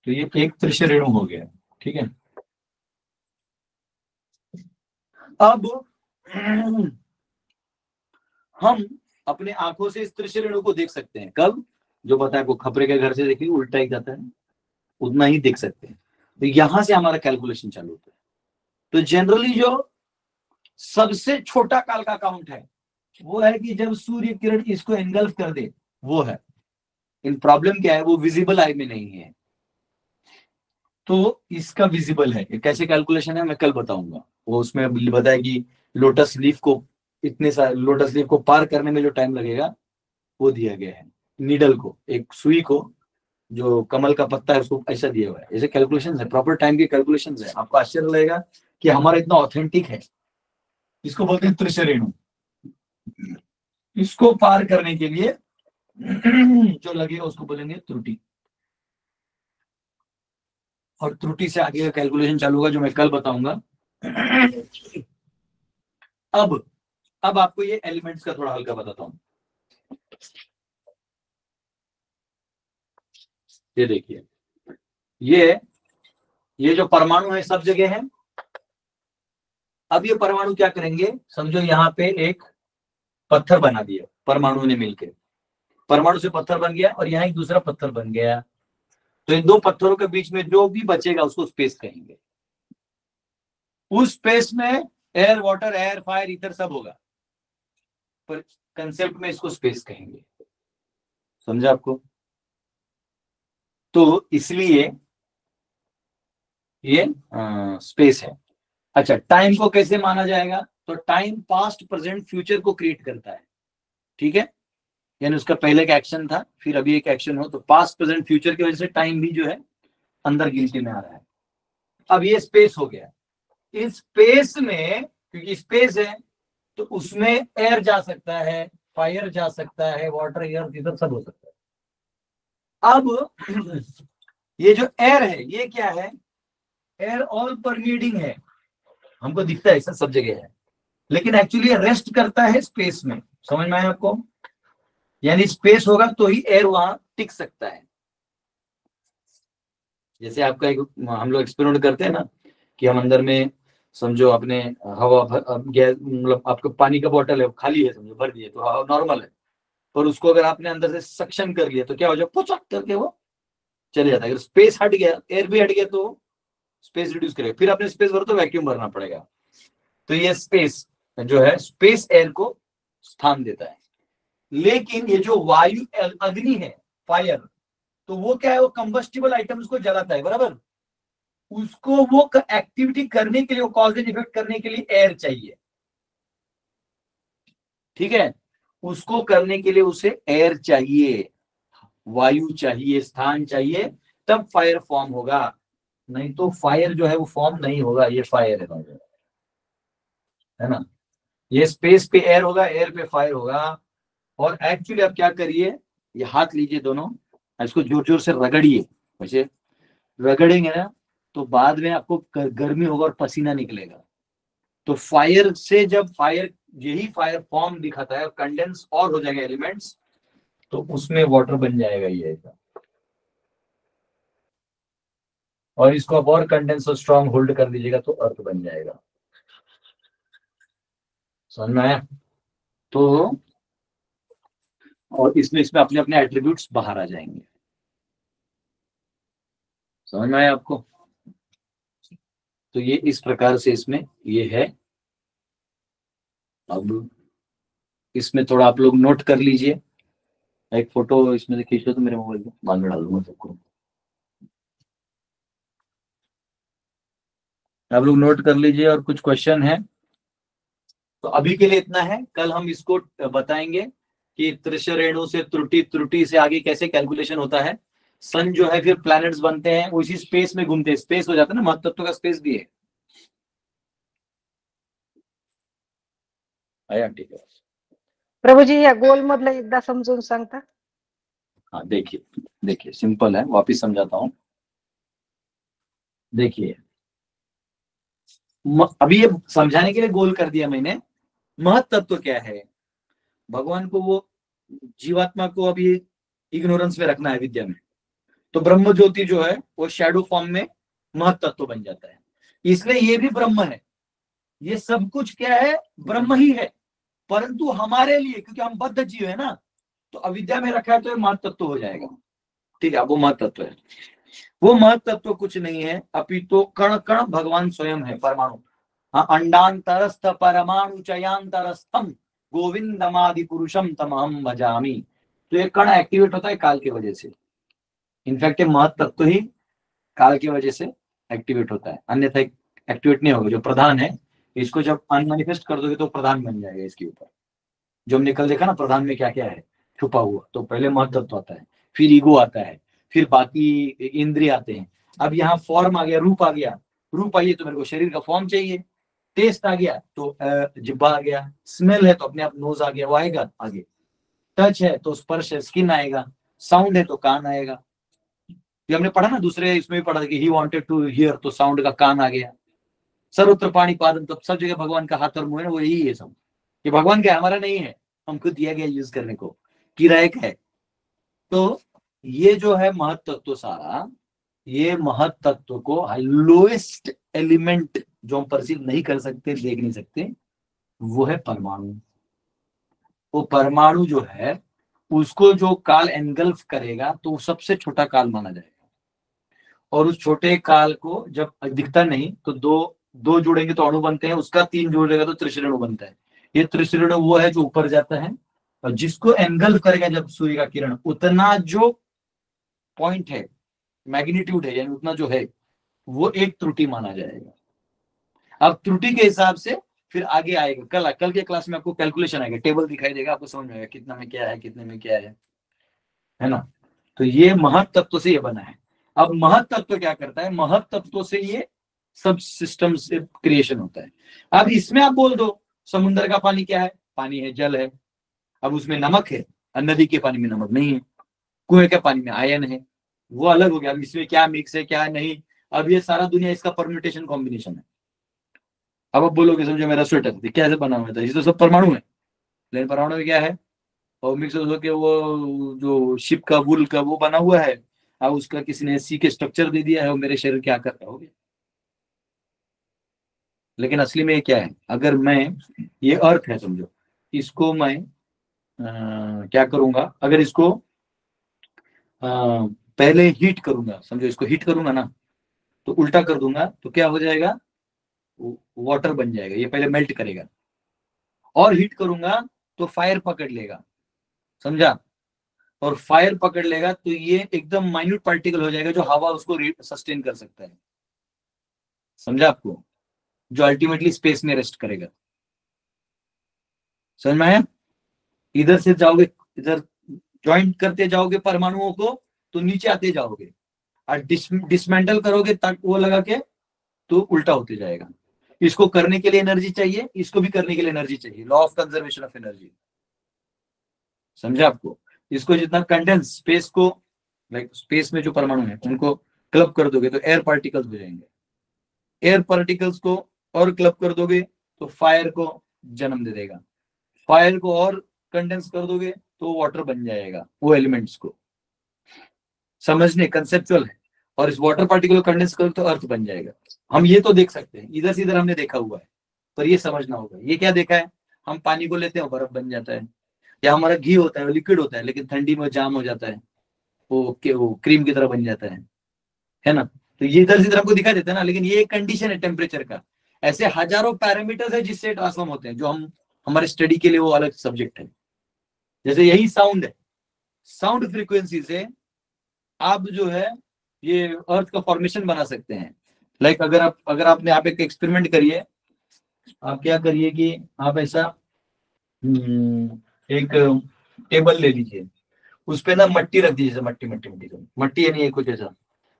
Speaker 3: तो ये एक त्रिश रेणु हो गया, ठीक है। अब हम अपने आंखों से इस त्रिश रेणु को देख सकते हैं। कब? जो बताया को खपरे के घर से देखिए उल्टा ही जाता है, उतना ही देख सकते हैं। तो यहां से हमारा कैलकुलेशन चालू होता है। तो जनरली जो सबसे छोटा काल का काउंट है वो है कि जब सूर्य किरण इसको एंगल्फ कर दे, वो है। इन प्रॉब्लम क्या है, वो विजिबल आई में नहीं है, तो इसका विजिबल है। कैसे कैलकुलेशन है मैं कल बताऊंगा। वो उसमें बताया कि लोटस लीफ को पार करने में जो टाइम लगेगा वो दिया गया है। नीडल को, एक सुई को, जो कमल का पत्ता है उसको ऐसा दिया हुआ है। ऐसे कैलकुलेशंस है, प्रॉपर टाइम की कैलकुलेशंस है। आपको आश्चर्य लगेगा कि हमारा इतना ऑथेंटिक है। इसको बोलते हैं त्रिश रेणु। इसको पार करने के लिए जो लगेगा उसको बोलेंगे त्रुटि, और त्रुटि से आगे का कैलकुलेशन चालू होगा जो मैं कल बताऊंगा। अब आपको ये एलिमेंट्स का थोड़ा हल्का बताता हूं। ये देखिए, ये जो परमाणु है सब जगह है। अब ये परमाणु क्या करेंगे, समझो यहाँ पे एक पत्थर बना दिया परमाणु ने मिलकर, परमाणु से पत्थर बन गया और यहाँ एक दूसरा पत्थर बन गया। तो इन 2 पत्थरों के बीच में जो भी बचेगा उसको स्पेस कहेंगे। उस स्पेस में air, water, air, fire, ether सब होगा, पर कंसेप्ट में इसको स्पेस कहेंगे। समझा आपको? तो इसलिए ये स्पेस है। अच्छा, टाइम को कैसे माना जाएगा? तो टाइम पास्ट, प्रेजेंट, फ्यूचर को क्रिएट करता है, ठीक है। यानी उसका पहले एक एक्शन था, फिर अभी एक एक्शन हो, तो पास्ट, प्रेजेंट, फ्यूचर की वजह से टाइम भी जो है अंदर गिनती में आ रहा है। अब ये स्पेस हो गया। इस स्पेस में, क्योंकि स्पेस है तो उसमें एयर जा सकता है, फायर जा सकता है, वाटर, एयर, इधर सब हो सकता है। अब ये जो एयर है ये क्या है, एयर ऑल परमीडिंग है, हमको दिखता है ऐसा सब जगह है, लेकिन एक्चुअली रेस्ट करता है स्पेस में। समझ में आया आपको? यानी स्पेस होगा तो ही एयर वहां टिक सकता है। जैसे आपका एक हम लोग एक्सपेरिमेंट करते हैं ना कि हम अंदर में समझो अपने हवा गैस, मतलब आपका पानी का बोतल है खाली है, समझो भर दिए तो नॉर्मल है, पर उसको अगर आपने अंदर से सक्शन कर लिया तो क्या हो जाए, पुचक करके वो चले जाता है। अगर स्पेस हट गया, एयर भी हट गया तो स्पेस रिड्यूस करेगा, फिर आपने स्पेस भरो तो वैक्यूम भरना पड़ेगा। तो ये स्पेस जो है, स्पेस एयर को स्थान देता है। लेकिन ये जो वायु अग्नि है, फायर, तो वो क्या है, वो कंबस्टिबल आइटम्स को जलाता है, बराबर। उसको वो एक्टिविटी करने के लिए, वो कॉज एंड इफेक्ट करने के लिए एयर चाहिए, ठीक है। उसको करने के लिए उसे एयर चाहिए, वायु चाहिए, स्थान चाहिए, तब फायर फॉर्म होगा। नहीं तो फायर जो है वो फॉर्म नहीं होगा। ये फायर है ना, ये स्पेस पे एयर होगा, एयर पे फायर होगा। और एक्चुअली आप क्या करिए, ये हाथ लीजिए दोनों, इसको जोर जोर से रगड़िए। वैसे रगड़ेंगे ना तो बाद में आपको गर्मी होगा और पसीना निकलेगा। तो फायर से जब फायर, यही फायर फॉर्म दिखाता है और कंडेंस और हो जाएगा एलिमेंट्स, तो उसमें वाटर बन जाएगा ये ऐसा। और इसको आप और कंडेंस और स्ट्रॉन्ग होल्ड कर दीजिएगा तो अर्थ बन जाएगा। समझ में आया? तो और इसमें अपने अपने एट्रीब्यूट्स बाहर आ जाएंगे। समझ में आया आपको? तो ये इस प्रकार से इसमें ये है। अब इसमें थोड़ा आप लोग नोट कर लीजिए, एक फोटो इसमें से खींच लो तो मेरे मोबाइल में बाद में डाल दूंगा सबको। आप लोग नोट कर लीजिए और कुछ क्वेश्चन है तो अभी के लिए इतना है। कल हम इसको बताएंगे कि त्रिशर रेणु से त्रुटि, त्रुटि से आगे कैसे कैलकुलेशन होता है। सन जो है फिर प्लैनेट्स बनते हैं, उसी स्पेस में घूमते हैं, स्पेस हो जाता है ना, महत्तत्व का स्पेस भी है। आया? ठीक है।
Speaker 5: प्रभूजी या गोल मधलं एकदा समजून सांगता?
Speaker 3: हाँ देखिए सिंपल है, वापिस समझाता हूँ। देखिए अभी ये समझाने के लिए गोल कर दिया मैंने। महत्तत्व क्या है, भगवान को, वो जीवात्मा को अभी इग्नोरेंस में रखना है, विद्या में। तो ब्रह्म ज्योति जो है वो शैडो फॉर्म में महत्तत्व बन जाता है। इसलिए ये भी ब्रह्म है, ये सब कुछ क्या है, ब्रह्म ही है। परंतु हमारे लिए, क्योंकि हम बद्ध जीव है ना, तो अविद्या में रखा है तो ये महत्तत्व हो जाएगा। ठीक है, वो महत्तत्व है। वो महत्तत्व कुछ नहीं है, अपितु कण कण भगवान स्वयं है, परमाणु। हाँ, अंडांतरस्थ परमाणु चयांतरस्थम गोविंदमादि पुरुषम तमहम भजामि। तो ये कण एक्टिवेट होता है काल की वजह से। इनफैक्ट ये महत्तत्व ही काल की वजह से एक्टिवेट होता है, अन्यथा एक्टिवेट नहीं होगा। जो प्रधान है, इसको जब अनमैनिफेस्ट कर दोगे तो प्रधान बन जाएगा इसके ऊपर। जो हमने कल देखा ना, प्रधान में क्या क्या है छुपा हुआ, तो पहले महत्तत्व आता है, फिर ईगो आता है, फिर बाकी इंद्रिय आते हैं। अब यहाँ फॉर्म आ गया, रूप आ गया। रूप आइए तो मेरे को शरीर का फॉर्म चाहिए। टेस्ट आ गया तो जिब्बा आ गया। स्मेल है तो अपने आप नोज आ गया, वो आएगा आगे। टच है तो स्पर्श है, स्किन आएगा। साउंड है तो कान आएगा। ये हमने पढ़ा ना, दूसरे इसमें भी पढ़ा कि ही वांटेड टू हियर, तो साउंड का कान आ गया। सर्वत्र पाणी पादन, तो सब जगह भगवान का हाथ और मुंह है ना, वो यही है सब। ये भगवान का है, हमारा नहीं है, हमको दिया गया यूज करने को, किराए का है। तो ये जो है महत्तत्व सारा, ये महत्तत्व को लोएस्ट एलिमेंट जो हम परसीव नहीं कर सकते, देख नहीं सकते, वो है परमाणु। वो परमाणु जो है उसको जो काल एनगल्फ करेगा तो वो सबसे छोटा काल माना जाएगा। और उस छोटे काल को जब दिखता नहीं तो दो जोड़ेंगे तो अणु बनते हैं, उसका 3 जोड़ेगा तो त्रिशरणु बनता है। ये त्रिशरणु वो है जो ऊपर जाता है, और जिसको एनगल्फ करेगा जब सूर्य का किरण, उतना जो पॉइंट है, मैग्नीट्यूड है, यानी उतना जो है, वो एक त्रुटि माना जाएगा। अब त्रुटि के हिसाब से फिर आगे आएगा, कल के क्लास में आपको कैलकुलेशन आएगा, टेबल दिखाई देगा, आपको समझ में आएगा कितना में क्या है, कितने में क्या है ना। तो ये महत्तत्व से ये बना है। अब महत्तत्व क्या करता है, महत्तत्व से ये सब सिस्टम से क्रिएशन होता है। अब इसमें आप बोल दो समुद्र का पानी क्या है, पानी है, जल है। अब उसमें नमक है, और नदी के पानी में नमक नहीं है, कुएं के पानी में आयन है, वो अलग हो गया। अब इसमें क्या मिक्स है क्या नहीं, अब ये सारा दुनिया इसका परम्यूटेशन कॉम्बिनेशन है। अब आप बोलोगे समझो मेरा स्वेटर कैसे बना हुआ था, ये तो सब परमाणु है, लेकिन परमाणु में क्या है, और मिक्स हो के वो जो शिप का वुल का वो बना हुआ है, अब उसका किसी ने सी के स्ट्रक्चर दे दिया है, और मेरे शरीर क्या कर रहा हो गया। लेकिन असली में ये क्या है, अगर मैं, ये अर्थ है समझो, इसको मैं क्या करूंगा, अगर इसको पहले हीट करूंगा, समझो इसको हीट करूंगा ना, तो उल्टा कर दूंगा तो क्या हो जाएगा, वाटर बन जाएगा। ये पहले मेल्ट करेगा, और हीट करूंगा तो फायर पकड़ लेगा, समझा। और फायर पकड़ लेगा तो ये एकदम माइन्यूट पार्टिकल हो जाएगा, जो हवा उसको सस्टेन कर सकता है, समझा आपको, जो अल्टीमेटली स्पेस में रेस्ट करेगा। समझ में आया। इधर से जाओगे, इधर ज्वाइंट करते जाओगे परमाणुओं को, तो नीचे आते जाओगे, और डिसमेंटल करोगे तक वो लगा के, तो उल्टा होते जाएगा। इसको करने के लिए एनर्जी चाहिए, इसको भी करने के लिए एनर्जी चाहिए, law of conservation of energy, समझा आपको। इसको जितना कंडेंस स्पेस को, लाइक स्पेस में जो परमाणु है उनको क्लब कर दोगे तो एयर पार्टिकल्स हो जाएंगे, एयर पार्टिकल्स को और क्लब कर दोगे तो फायर को जन्म दे देगा, फायर को और कंडेंस कर दोगे तो वाटर बन जाएगा, वो एलिमेंट्स को समझने कंसेप्चुअल है। और इस वाटर पार्टिकल को कंडेंस करो तो अर्थ बन जाएगा। हम ये तो देख सकते हैं, इधर से इधर हमने देखा हुआ है, पर ये समझना होगा। ये क्या देखा है, हम पानी को लेते हैं बर्फ बन जाता है, या हमारा घी होता है लिक्विड होता है, लेकिन ठंडी में जाम हो जाता है, वो क्रीम की तरह बन जाता है ना। तो ये इधर से इधर हमको दिखाई देता है ना, लेकिन ये एक कंडीशन है टेम्परेचर का। ऐसे हजारों पैरामीटर्स है जिससे ट्रांसफॉर्म होते हैं, जो हम हमारे स्टडी के लिए वो अलग सब्जेक्ट है। जैसे यही साउंड है, साउंड फ्रीक्वेंसी से आप जो है ये अर्थ का फॉर्मेशन बना सकते हैं। लाइक अगर आपने आप एक एक्सपेरिमेंट करिए, आप क्या करिए कि आप ऐसा एक टेबल ले लीजिए, उस पे ना मट्टी रख दीजिए, मट्टी है नहीं कुछ ऐसा,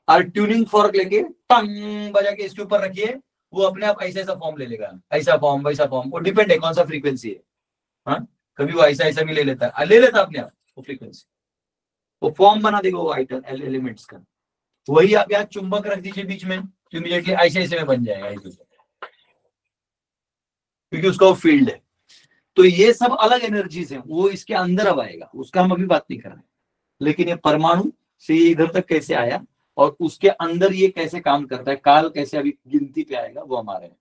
Speaker 3: और ट्यूनिंग फॉर्क लेके टंग बजा के इसके ऊपर रखिए, वो अपने आप ऐसा ऐसा फॉर्म ले लेगा, ऐसा फॉर्म वैसा फॉर्म, वो डिपेंड है कौन सा फ्रीक्वेंसी है। हाँ, कभी वो ऐसा ऐसा भी ले लेता है, ले लेता अपने आप वो फ्रीक्वेंसी, वो फॉर्म बना देगा वो आइटम एलिमेंट्स का। वही आप यहाँ चुंबक रख दीजिए बीच में, तो इमीडिएटली ऐसे ऐसे में बन जाएगा ऐसे, क्योंकि उसका वो फील्ड है। तो ये सब अलग एनर्जीज हैं, वो इसके अंदर अब आएगा, उसका हम अभी बात नहीं कर रहे हैं। लेकिन ये परमाणु से ये इधर तक कैसे आया, और उसके अंदर ये कैसे काम करता है, काल कैसे अभी गिनती पे आएगा, वो हमारे हैं।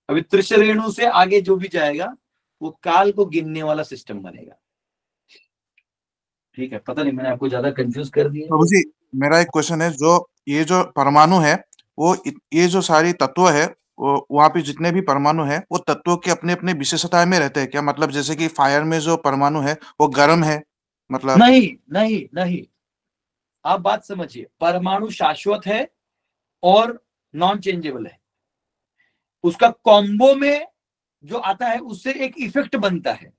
Speaker 3: अभी त्रिशरेणु से आगे जो भी जाएगा वो काल को गिनने वाला सिस्टम बनेगा। ठीक है, पता नहीं मैंने आपको ज्यादा कंफ्यूज कर दिया।
Speaker 6: प्रभु जी, मेरा एक क्वेश्चन है, जो ये जो परमाणु है, वो ये जो सारी तत्व है, वो वहाँ पे जितने भी परमाणु है, वो तत्वों के अपने अपने विशेषताएं में रहते हैं क्या? मतलब जैसे कि फायर में जो परमाणु है वो गर्म है, मतलब
Speaker 3: नहीं नहीं नहीं, आप बात समझिए, परमाणु शाश्वत है और नॉन चेंजेबल है। उसका कॉम्बो में जो आता है उससे एक इफेक्ट बनता है।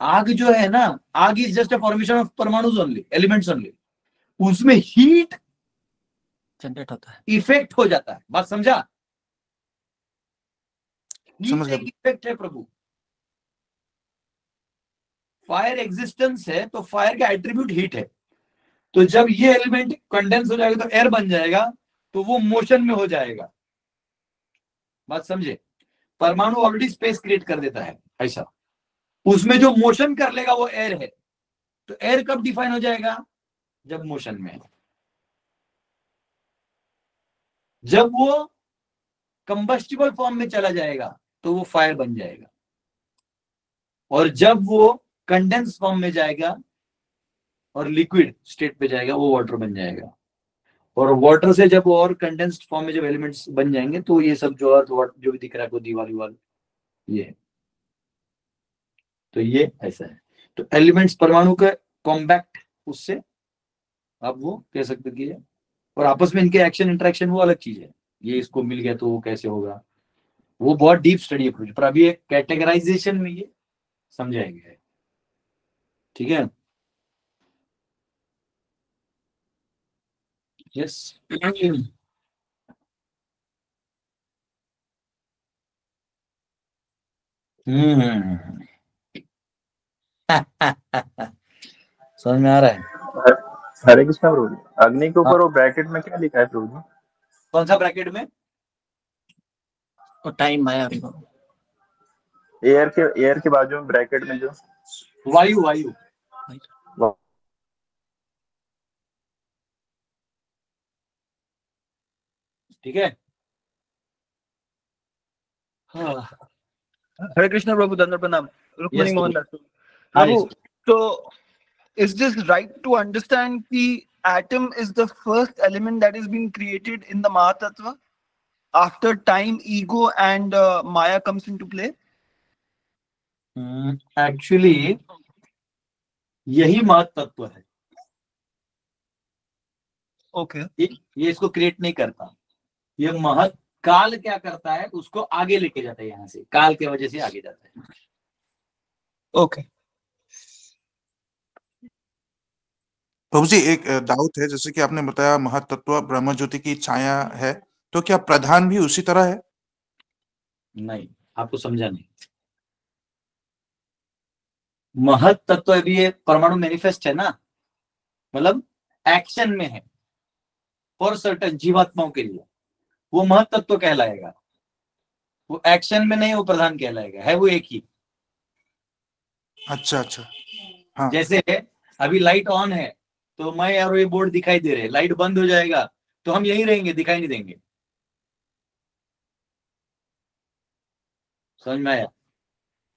Speaker 3: आग जो है ना, आग is just a formation of परमाणु ओनली, एलिमेंट्स ओनली। उसमें हीट
Speaker 8: जनरेट होता है,
Speaker 3: इफेक्ट हो जाता है। बात समझा?
Speaker 6: समझ
Speaker 3: हीट
Speaker 6: गया।
Speaker 3: एक इफेक्ट है प्रभु। फायर एग्जिस्टेंस है तो फायर का एट्रीब्यूट हीट है। तो जब ये एलिमेंट कंडेंस हो जाएगा तो एयर बन जाएगा, तो वो मोशन में हो जाएगा। बात समझे? परमाणु ऑलरेडी स्पेस क्रिएट कर देता है ऐसा, उसमें जो मोशन कर लेगा वो एयर है। तो एयर कब डिफाइन हो जाएगा? जब मोशन में है। जब वो कंबस्टिबल फॉर्म में चला जाएगा तो वो फायर बन जाएगा, और जब वो कंडेंस फॉर्म में जाएगा और लिक्विड स्टेट पे जाएगा वो वाटर बन जाएगा। और वाटर से जब और कंडेंस्ड फॉर्म में जब एलिमेंट्स बन जाएंगे तो ये सब जो अर्थ जो भी दिख रहा है, दीवार ये, तो ये ऐसा है। तो एलिमेंट्स परमाणु का कॉम्पैक्ट, उससे आप वो कह सकते कि, और आपस में इनके एक्शन इंटरेक्शन वो अलग चीज है। ये इसको मिल गया तो वो कैसे होगा, वो बहुत डीप स्टडी है, पर अभी एक कैटेगराइजेशन में ये समझाएंगे। ठीक है, यस। हम्म। समझ में आ रहा है?
Speaker 4: हरे कृष्णा प्रभु जी, अग्नि के ऊपर वो ब्रैकेट में क्या लिखा है प्रभु जी?
Speaker 3: कौन सा ब्रैकेट में?
Speaker 8: और टाइम आया अभी।
Speaker 4: एयर के बाजू में ब्रैकेट में जो
Speaker 3: वायु वायु। ठीक है। हाँ।
Speaker 7: हरे कृष्णा प्रभु, दंड प्रणाम। Rukmini
Speaker 3: Yes,
Speaker 7: Mohan
Speaker 3: Prabhu.
Speaker 7: दास
Speaker 3: हाँ,
Speaker 7: प्रभु।
Speaker 3: yes.
Speaker 7: So, is this right to understand the atom is the first element that is being created in the Mahatattva after time, ego, and Maya comes into play?
Speaker 3: Actually, यही महत तत्व है।
Speaker 7: Okay.
Speaker 3: ये इसको create नहीं करता। ये महत काल क्या करता है, उसको आगे लेके जाता है, यहाँ से काल के वजह से आगे जाता है।
Speaker 7: Okay.
Speaker 6: प्रभु जी, एक डाउट है, जैसे कि आपने बताया महतत्व ब्रह्म ज्योति की छाया है, तो क्या प्रधान भी उसी तरह है?
Speaker 3: नहीं, आपको समझा नहीं। महत तत्व अभी ये परमाणु मैनिफेस्ट है ना, मतलब एक्शन में है फॉर सर्टेन जीवात्माओं के लिए, वो महत तत्व कहलाएगा। वो एक्शन में नहीं, वो प्रधान कहलाएगा, है वो एक ही।
Speaker 6: अच्छा अच्छा, हाँ।
Speaker 3: जैसे अभी लाइट ऑन है तो मैं और ये बोर्ड दिखाई दे रहे, लाइट बंद हो जाएगा तो हम यहीं रहेंगे, दिखाई नहीं देंगे। समझ में आया?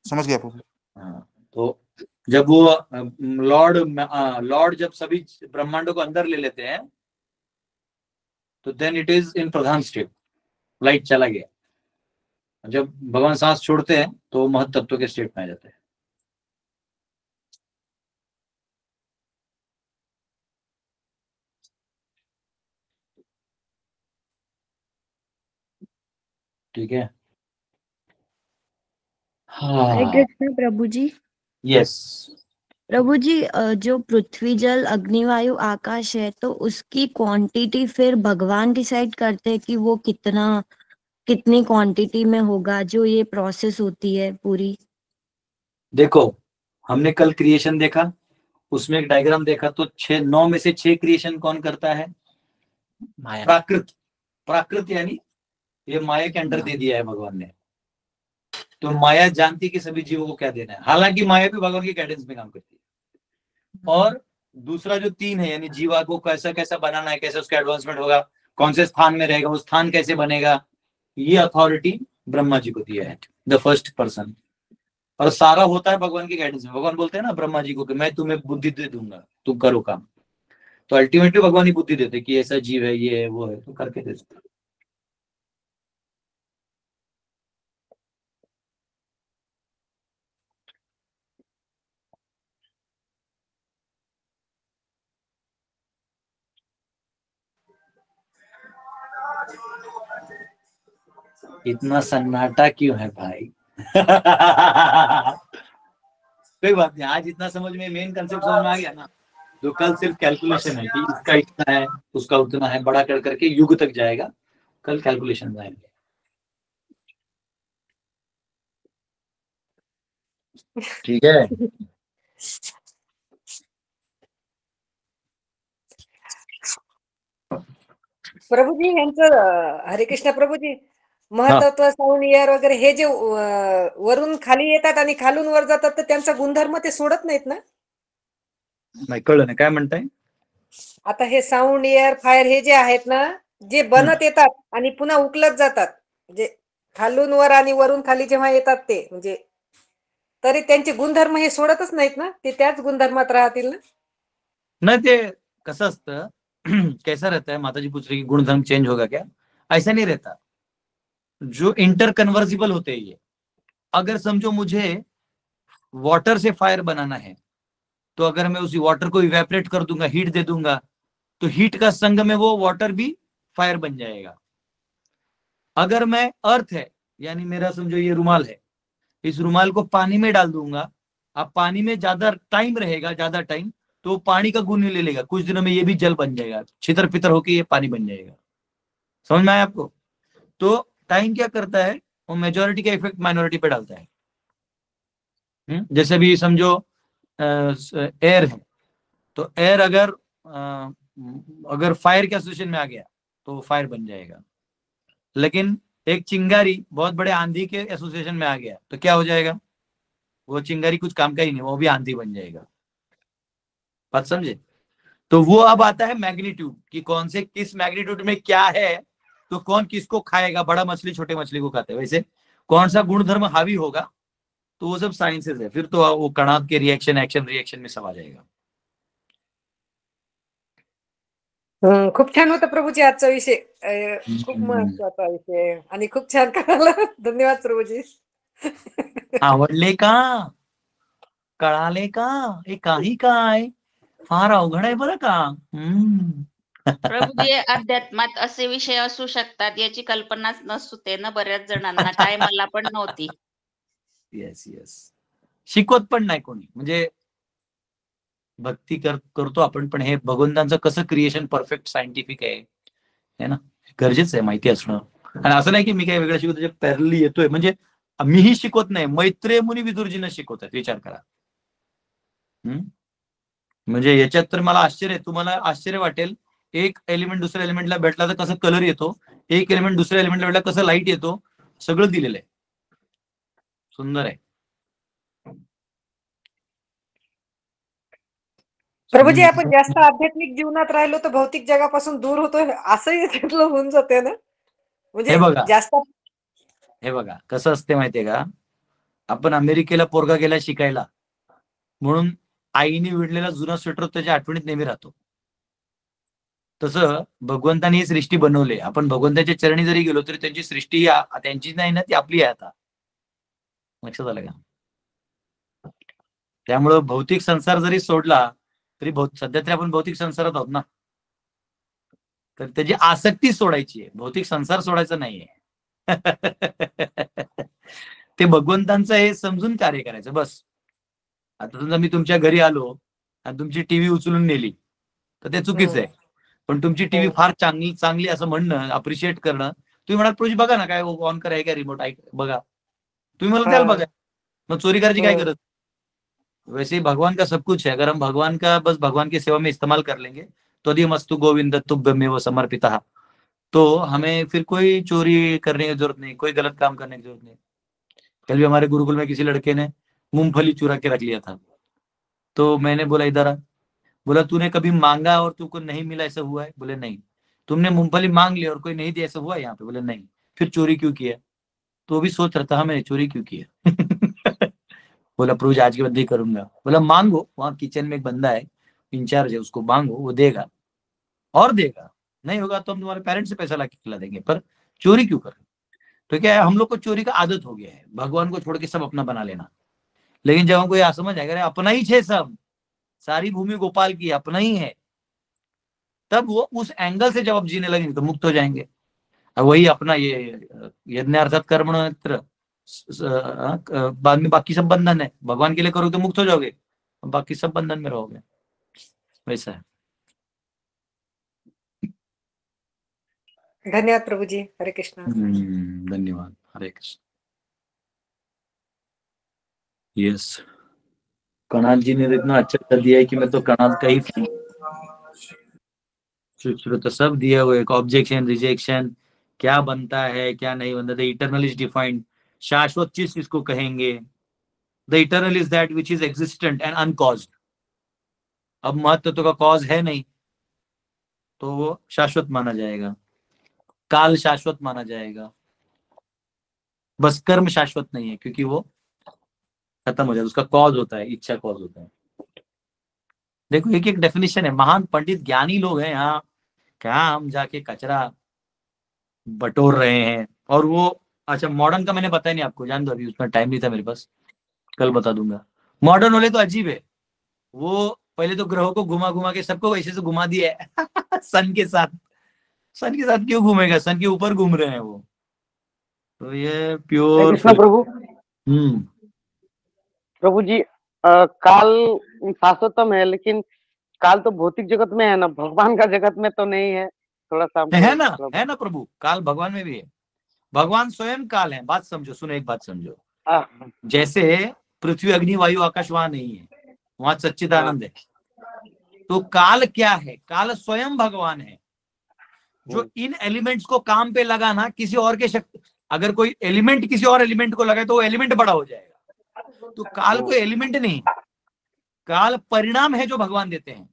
Speaker 6: समझ गया प्रभु।
Speaker 3: हाँ, तो जब वो लॉर्ड जब सभी ब्रह्मांडों को अंदर ले लेते हैं तो then it is in pradhan state, light चला गया। जब भगवान सांस छोड़ते हैं तो महत तत्व के स्टेट में आ जाते हैं। ठीक है।
Speaker 10: हरे
Speaker 3: हाँ,
Speaker 10: कृष्ण प्रभु जी।
Speaker 3: यस।
Speaker 10: प्रभु जी, जो पृथ्वी जल अग्नि वायु आकाश है, तो उसकी क्वांटिटी फिर भगवान डिसाइड करते हैं कि वो कितनी क्वांटिटी में होगा, जो ये प्रोसेस होती है पूरी?
Speaker 3: देखो, हमने कल क्रिएशन देखा, उसमें एक डायग्राम देखा, तो 9 में से 6 क्रिएशन कौन करता है?
Speaker 8: माया।
Speaker 3: प्राकृत यानी ये माया के अंडर दे दिया है भगवान ने। तो माया जानती कि सभी जीवों को क्या देना है, हालांकि माया भी भगवान की गाइडेंस में काम करती है। और दूसरा जो 3 है, यानी जीवा को कैसा कैसा बनाना है, कैसे उसका एडवांसमेंट होगा, कौन से स्थान में रहेगा, वो स्थान कैसे बनेगा, ये अथॉरिटी ब्रह्मा जी को दिया है, द फर्स्ट पर्सन। और सारा होता है भगवान की गाइडेंस में। भगवान बोलते हैं ना ब्रह्मा जी को कि मैं तुम्हें बुद्धि दे दूंगा, तुम करो काम। तो अल्टीमेटली भगवान ही बुद्धि देते कि ऐसा जीव है, ये है, वो है, तो करके दे देते। इतना सन्नाटा क्यों है भाई? कोई बात नहीं, आज इतना समझ में, मेन कंसेप्ट समझ में आ गया ना। तो कल सिर्फ कैलकुलेशन है कि इसका इतना है, उसका उतना है, बड़ा कर करके युग तक जाएगा। कल कैलकुलेशन आएंगे। ठीक है।
Speaker 5: प्रभूजी यांचं हरे कृष्ण प्रभूजी, महतत्व साऊंड एअर वगैरे हे जे वरून खाली येतात आणि खालून वर जातात, तर त्यांचा गुणधर्म ते सोडत नाहीत ना?
Speaker 3: नाही कळलं नाही काय म्हणताय?
Speaker 5: आता हे साऊंड एअर फायर हे जे आहेत ना, जे बनत येतात आणि पुन्हा उकलत जातात, म्हणजे खालून वर आणि वरून खाली जेव्हा येतात ते, म्हणजे तरी त्यांचे गुणधर्म हे सोडतच नाहीत ना, ते त्याच गुणधर्मात राहतील ना?
Speaker 3: नहीं, ते कसं असतं, कैसा रहता है, माता जी पूछ रही कि गुणधर्म चेंज होगा क्या? ऐसा नहीं रहता। जो इंटर कन्वर्सिबल होते हैं ये, अगर समझो मुझे वाटर से फायर बनाना है, तो अगर मैं उसी वाटर को इवेपोरेट कर दूंगा, हीट दे दूंगा, तो हीट का संग में वो वाटर भी फायर बन जाएगा। अगर मैं अर्थ है, यानी मेरा समझो ये रुमाल है, इस रुमाल को पानी में डाल दूंगा, अब पानी में ज्यादा टाइम रहेगा, ज्यादा टाइम, तो पानी का गुण ले लेगा, कुछ दिनों में ये भी जल बन जाएगा, छितर पितर होके ये पानी बन जाएगा। समझ में आया आपको? तो टाइम क्या करता है, वो मेजोरिटी का इफेक्ट माइनॉरिटी पे डालता है। जैसे भी समझो एयर है, तो एयर अगर फायर के एसोसिएशन में आ गया तो फायर बन जाएगा। लेकिन एक चिंगारी बहुत बड़े आंधी के एसोसिएशन में आ गया तो क्या हो जाएगा? वो चिंगारी कुछ काम का ही नहीं, वो भी आंधी बन जाएगा। बात समझे? तो वो अब आता है मैग्नीट्यूड कि कौन से किस मैग्नीट्यूड में क्या है, तो कौन किसको खाएगा, बड़ा मछली छोटे मछली को खाते हैं, वैसे कौन सा गुणधर्म हावी होगा, तो वो सब साइंसेस है। फिर तो वो कणाद के रिएक्शन एक्शन रिएक्शन में सब आ जाएगा।
Speaker 5: खूप छान होता प्रभूजी आजचा विषय, खूप महत्वाचा विषय आणि खूप छान कळालं. धन्यवाद प्रभूजी.
Speaker 3: आवडले का? कळाले का? हे काही काय फार अवघड आहे बरं का.
Speaker 11: प्रभूजी, अध्यात्मात असे विषय असू शकतात याची कल्पनाच नसते ना बऱ्याच जणांना, काय मला पण नव्हती.
Speaker 3: येस येस, शिकवत पण नाही कोणी. म्हणजे भक्ती करतो आपण, पण हे भगवंतांचं कसं क्रिएशन परफेक्ट सायंटिफिक आहे ना, गरजेचं आहे माहिती असणं. आणि असं नाही की मी काही वेगळं शिकवतो, त्याच्या पॅरलली येतोय. म्हणजे मीही शिकवत नाही, मैत्रेय मुनी विदुरजींना शिकवतात. विचार करा. म्हणजे याच्यात तर मला आश्चर्य, तुम्हाला आश्चर्य वाटेल, एक एलिमेंट दुसऱ्या एलिमेंटला भेटला तर कसं कलर येतो, एक एलिमेंट दुसऱ्या एलिमेंटला भेटला कसं लाईट येतो, सगळं दिलेलं आहे. सुंदर आहे.
Speaker 5: प्रभूजी, आपण जास्त आध्यात्मिक जीवनात राहिलो तर भौतिक जगापासून दूर होतोय, असंही त्यातलं होऊन जाते ना. म्हणजे जास्त,
Speaker 3: हे बघा कसं असते माहितीये का, आपण अमेरिकेला पोरगा गेला शिकायला म्हणून आईने विणलेला जुना स्वेटर त्याच्या आठवणीत नेहमी राहतो. तसं भगवंतानी ही सृष्टी बनवली, आपण भगवंताच्या चरणी जरी गेलो तरी त्यांची सृष्टी त्यांची नाही ना, ती आपली आहे. आता लक्षात आलं का? त्यामुळं भौतिक संसार जरी सोडला तरी सध्या तरी आपण भौतिक संसारात आहोत ना, तर त्याची आसक्ती सोडायची आहे, भौतिक संसार सोडायचा नाहीये. ते भगवंतांचं हे समजून कार्य करायचं बस. आता समजा मी तुमच्या घरी आलो आणि तुमची टीव्ही उचलून नेली तर ते चुकीचं आहे. पण तुमची टीव्ही फार चांगली असं म्हणणं, अप्रिशिएट करणं, तुम्ही म्हणाल प्रोजी बघा ना काय ऑन कराय काय रिमोट बघा, तुम्ही मला द्याल बघा, मग चोरी करायची काय गरज. वैसे भगवान का सब कुछ है, अगर हम भगवान का बस भगवान की सेवा में इस्तेमाल कर लेंगे तो मस्तु गोविंद तुभ्यमेव समर्पितः, तो हमें फिर कोई चोरी करने की जरूरत नहीं, कोई गलत काम करने की जरूरत नहीं. कल भी हमारे गुरुकुल में किसी लड़के ने मूंगफली चुरा के रख लिया था, तो मैंने बोला इधर आ. बोला तूने कभी मांगा और तुमको नहीं मिला ऐसा हुआ है? बोले नहीं. तुमने मूंगफली मांग लिया और कोई नहीं दिया ऐसा हुआ है यहाँ पे? बोले नहीं. फिर चोरी क्यों किया? तो भी सोच रहा था मैंने चोरी क्यों किया. बोला प्रभु आज के बाद ही करूंगा. बोला मांगो, वहां किचन में एक बंदा है इंचार्ज है, उसको मांगो, वो देगा और देगा, नहीं होगा तो हम तुम्हारे पेरेंट्स से पैसा लाके खिला देंगे, पर चोरी क्यों करें. तो क्या है, हम लोग को चोरी का आदत हो गया है, भगवान को छोड़ के सब अपना बना लेना. लेकिन जब हमको यह समझ आएगा अपना ही है सब, सारी भूमि गोपाल की अपना ही है, तब वो उस एंगल से जब आप जीने लगेंगे तो मुक्त हो जाएंगे. अब वही अपना ये यज्ञार्थात कर्मण, बाद में बाकी सब बंधन है, भगवान के लिए करोगे तो मुक्त हो जाओगे, बाकी सब बंधन में रहोगे. वैसा है.
Speaker 5: धन्यवाद प्रभूजी. हरे कृष्ण.
Speaker 3: धन्यवाद. हरे कृष्ण. यस, कणाद जी ने इतना अच्छा कर दिया है कि मैं तो कणाद का ही शुरू तो सब दिया हुआ है, ऑब्जेक्शन रिजेक्शन, क्या बनता है क्या नहीं बनता. द इटर्नल इज डिफाइंड, शाश्वत चीज इसको कहेंगे. The eternal is that which is existent and uncaused. अब महत्व तो का कॉज है नहीं तो वो शाश्वत माना जाएगा, काल शाश्वत माना जाएगा, बस कर्म शाश्वत नहीं है क्योंकि वो खत्म हो जाए. उसका कॉज होता है, इच्छा कॉज होता है. देखो एक एक डेफिनेशन है, महान पंडित ज्ञानी लोग हैं यहाँ, क्या हम जाके कचरा बटोर रहे हैं. और वो अच्छा मॉडर्न का मैंने बताया नहीं आपको, जान दो अभी उसमें टाइम नहीं था मेरे पास, कल बता दूंगा. मॉडर्न वाले तो अजीब है, वो पहले तो ग्रहों को घुमा घुमा के सबको वैसे से घुमा दिया है. सन के साथ क्यों घूमेगा, सन के ऊपर घूम रहे हैं वो. तो ये प्योर
Speaker 12: प्रभु. प्रभु जी, काल शाश्वतम है, लेकिन काल तो भौतिक जगत में है ना, भगवान का जगत में तो नहीं है. थोड़ा सा
Speaker 3: है ना प्रभु, काल भगवान में भी है, भगवान स्वयं काल है. बात समझो, सुनो एक बात समझो. जैसे पृथ्वी अग्नि वायु आकाश वहां नहीं है, वहां सच्चिदानंद है। तो काल क्या है? काल स्वयं भगवान है जो इन एलिमेंट्स को काम पे लगाना किसी और के शक्ति, अगर कोई एलिमेंट किसी और एलिमेंट को लगाए तो वो एलिमेंट बड़ा हो जाएगा। तो काल कोई एलिमेंट नहीं, काल परिणाम है जो भगवान देते हैं।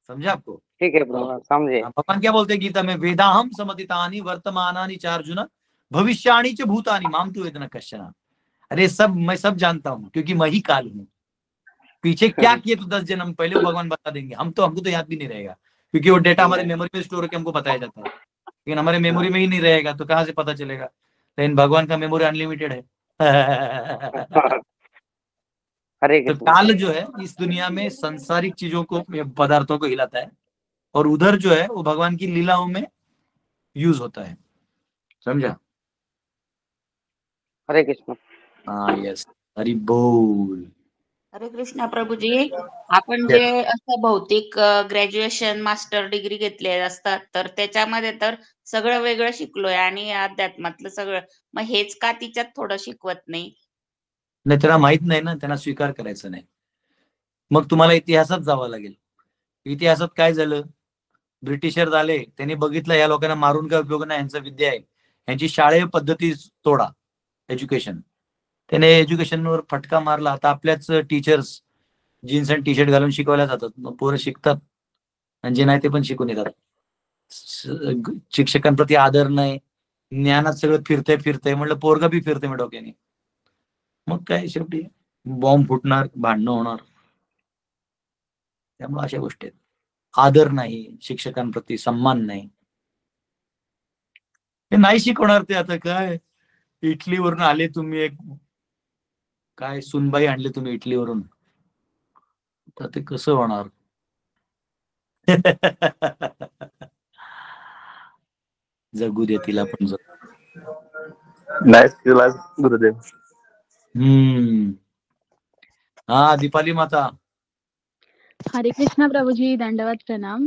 Speaker 3: समझा आपको?
Speaker 12: ठीक है ब्रो, समझे।
Speaker 3: भगवान क्या बोलते हैं गीता में? वेदाहम समतितानि वर्तमानानि चार्जुन भविष्याणि च भूतानि माम तु वेदन कश्चन। अरे सब मैं सब जानता हूँ क्योंकि मैं ही काल हूँ। पीछे क्या किए तो 10 जन्म पहले वो भगवान बता देंगे। हमको तो याद भी नहीं रहेगा क्योंकि वो डेटा हमारे मेमोरी में स्टोर होकर हमको बताया जाता है, लेकिन हमारे मेमोरी में ही नहीं रहेगा तो कहाँ से पता चलेगा? लेकिन भगवान का मेमोरी अनलिमिटेड है। तो काल जो है इस दुनिया में संसारिक चीजों को, पदार्थों को हिलाता है, और उधर जो है वो भगवान की लीलाओं में यूज होता है। समझा?
Speaker 12: हरे कृष्ण।
Speaker 3: हाँ यस, हरि बोल।
Speaker 11: हरे कृष्णा प्रभूजी, आपण जे असं भौतिक ग्रॅज्युएशन मास्टर डिग्री घेतले असतात तर त्याच्यामध्ये तर सगळं वेगळं शिकलोय आणि अध्यात्मातलं सगळं, मग हेच का तिच्यात थोडं शिकवत नाही?
Speaker 3: नाही, त्यांना माहित नाही ना, त्यांना स्वीकार करायचं नाही। मग तुम्हाला इतिहासात जावं लागेल। इतिहासात काय झालं? ब्रिटिशर आले, त्यांनी बघितलं या लोकांना मारून काय उपयोग नाही, यांचं विद्या आहे, यांची शाळेय पद्धती तोडा, एज्युकेशन। त्याने एज्युकेशनवर फटका मारला। आता आपल्याच टीचर्स जीन्स आणि टी शर्ट घालून शिकवल्या जातात, मग पोरं शिकतात आणि जे नाही ते पण शिकून येतात। शिक्षकांप्रती आदर नाही, ज्ञानात सगळं फिरतंय म्हणलं, पोरगा बी फिरतंय मग डोक्याने। मग काय शेवटी बॉम्ब फुटणार, भांडणं होणार। त्यामुळे अशा गोष्टी आहेत। आदर नाही, शिक्षकांप्रती सम्मान नाही, हे नाही शिकवणार ते। आता काय, इटलीवरून आले तुम्ही, एक काय सुनबाई आणले तुम्ही इटलीवरून, तर ते कसं होणार? जगू दे तिला पण
Speaker 4: नाइस क्लास गुरुदेव।
Speaker 3: हाँ दीपाली माता।
Speaker 13: हरे कृष्णा प्रभुजी, दंडवत प्रणाम।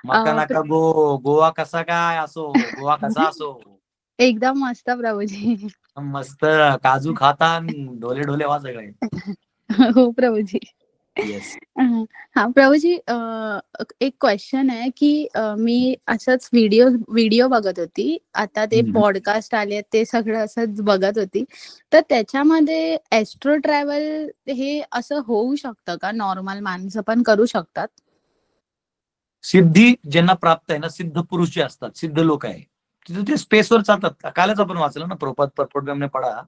Speaker 3: मका नका गोवा कसा काय असो, गोवा कसा असो,
Speaker 13: एकदम मस्त प्रभुजी।
Speaker 3: मस्त काजू खाता, ढोले ढोले वा सगळे।
Speaker 13: हो प्रभुजी।
Speaker 3: येस।
Speaker 13: हाँ प्रभुजी, एक क्वेश्चन आहे की मी असंच व्हिडिओ बघत होती, आता ते पॉडकास्ट आले ते सगळं असंच बघत होती, तर त्याच्यामध्ये एस्ट्रो ट्रॅव्हल हे असं होऊ शकतं का? नॉर्मल माणसं पण करू शकतात?
Speaker 3: सिद्धी ज्यांना प्राप्त आहे ना, सिद्ध पुरुष जे असतात, सिद्ध लोक आहे, तिथे ते स्पेसवर चालतात। कालच आपण वाचलं ना प्रभुपाद ने पढ़ा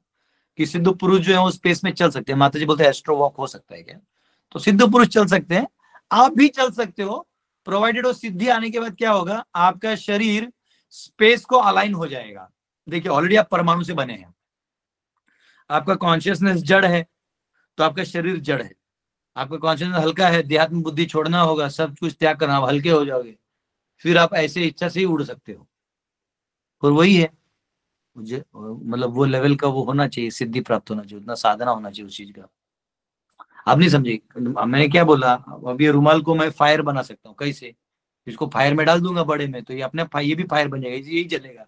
Speaker 3: कि सिद्ध पुरुष जो है वो स्पेस में चल सकते हैं। माता जी बोलते हैं एस्ट्रो वॉक हो सकता है क्या? तो सिद्ध पुरुष चल सकते हैं, आप भी चल सकते हो, प्रोवाइडेड वो सिद्धि आने के बाद क्या होगा, आपका शरीर स्पेस को अलाइन हो जाएगा। देखिए ऑलरेडी आप परमाणु से बने हैं, आपका कॉन्शियसनेस जड़ है तो आपका शरीर जड़ है। आपका कॉन्शियसनेस हल्का है, देहात्म बुद्धि छोड़ना होगा, सब कुछ त्याग करना, आप हल्के हो जाओगे, फिर आप ऐसे इच्छा से ही उड़ सकते हो। और वही है, मुझे मतलब वो लेवल का वो होना चाहिए, सिद्धि प्राप्त होना चाहिए, उतना साधना होना चाहिए उस चीज का। आप नहीं समझे मैंने क्या बोला? अभी रुमाल को मैं फायर बना सकता हूँ, कैसे? इसको फायर में डाल दूंगा बड़े में, तो ये अपने ये भी फायर बन जाएगा, यही जलेगा।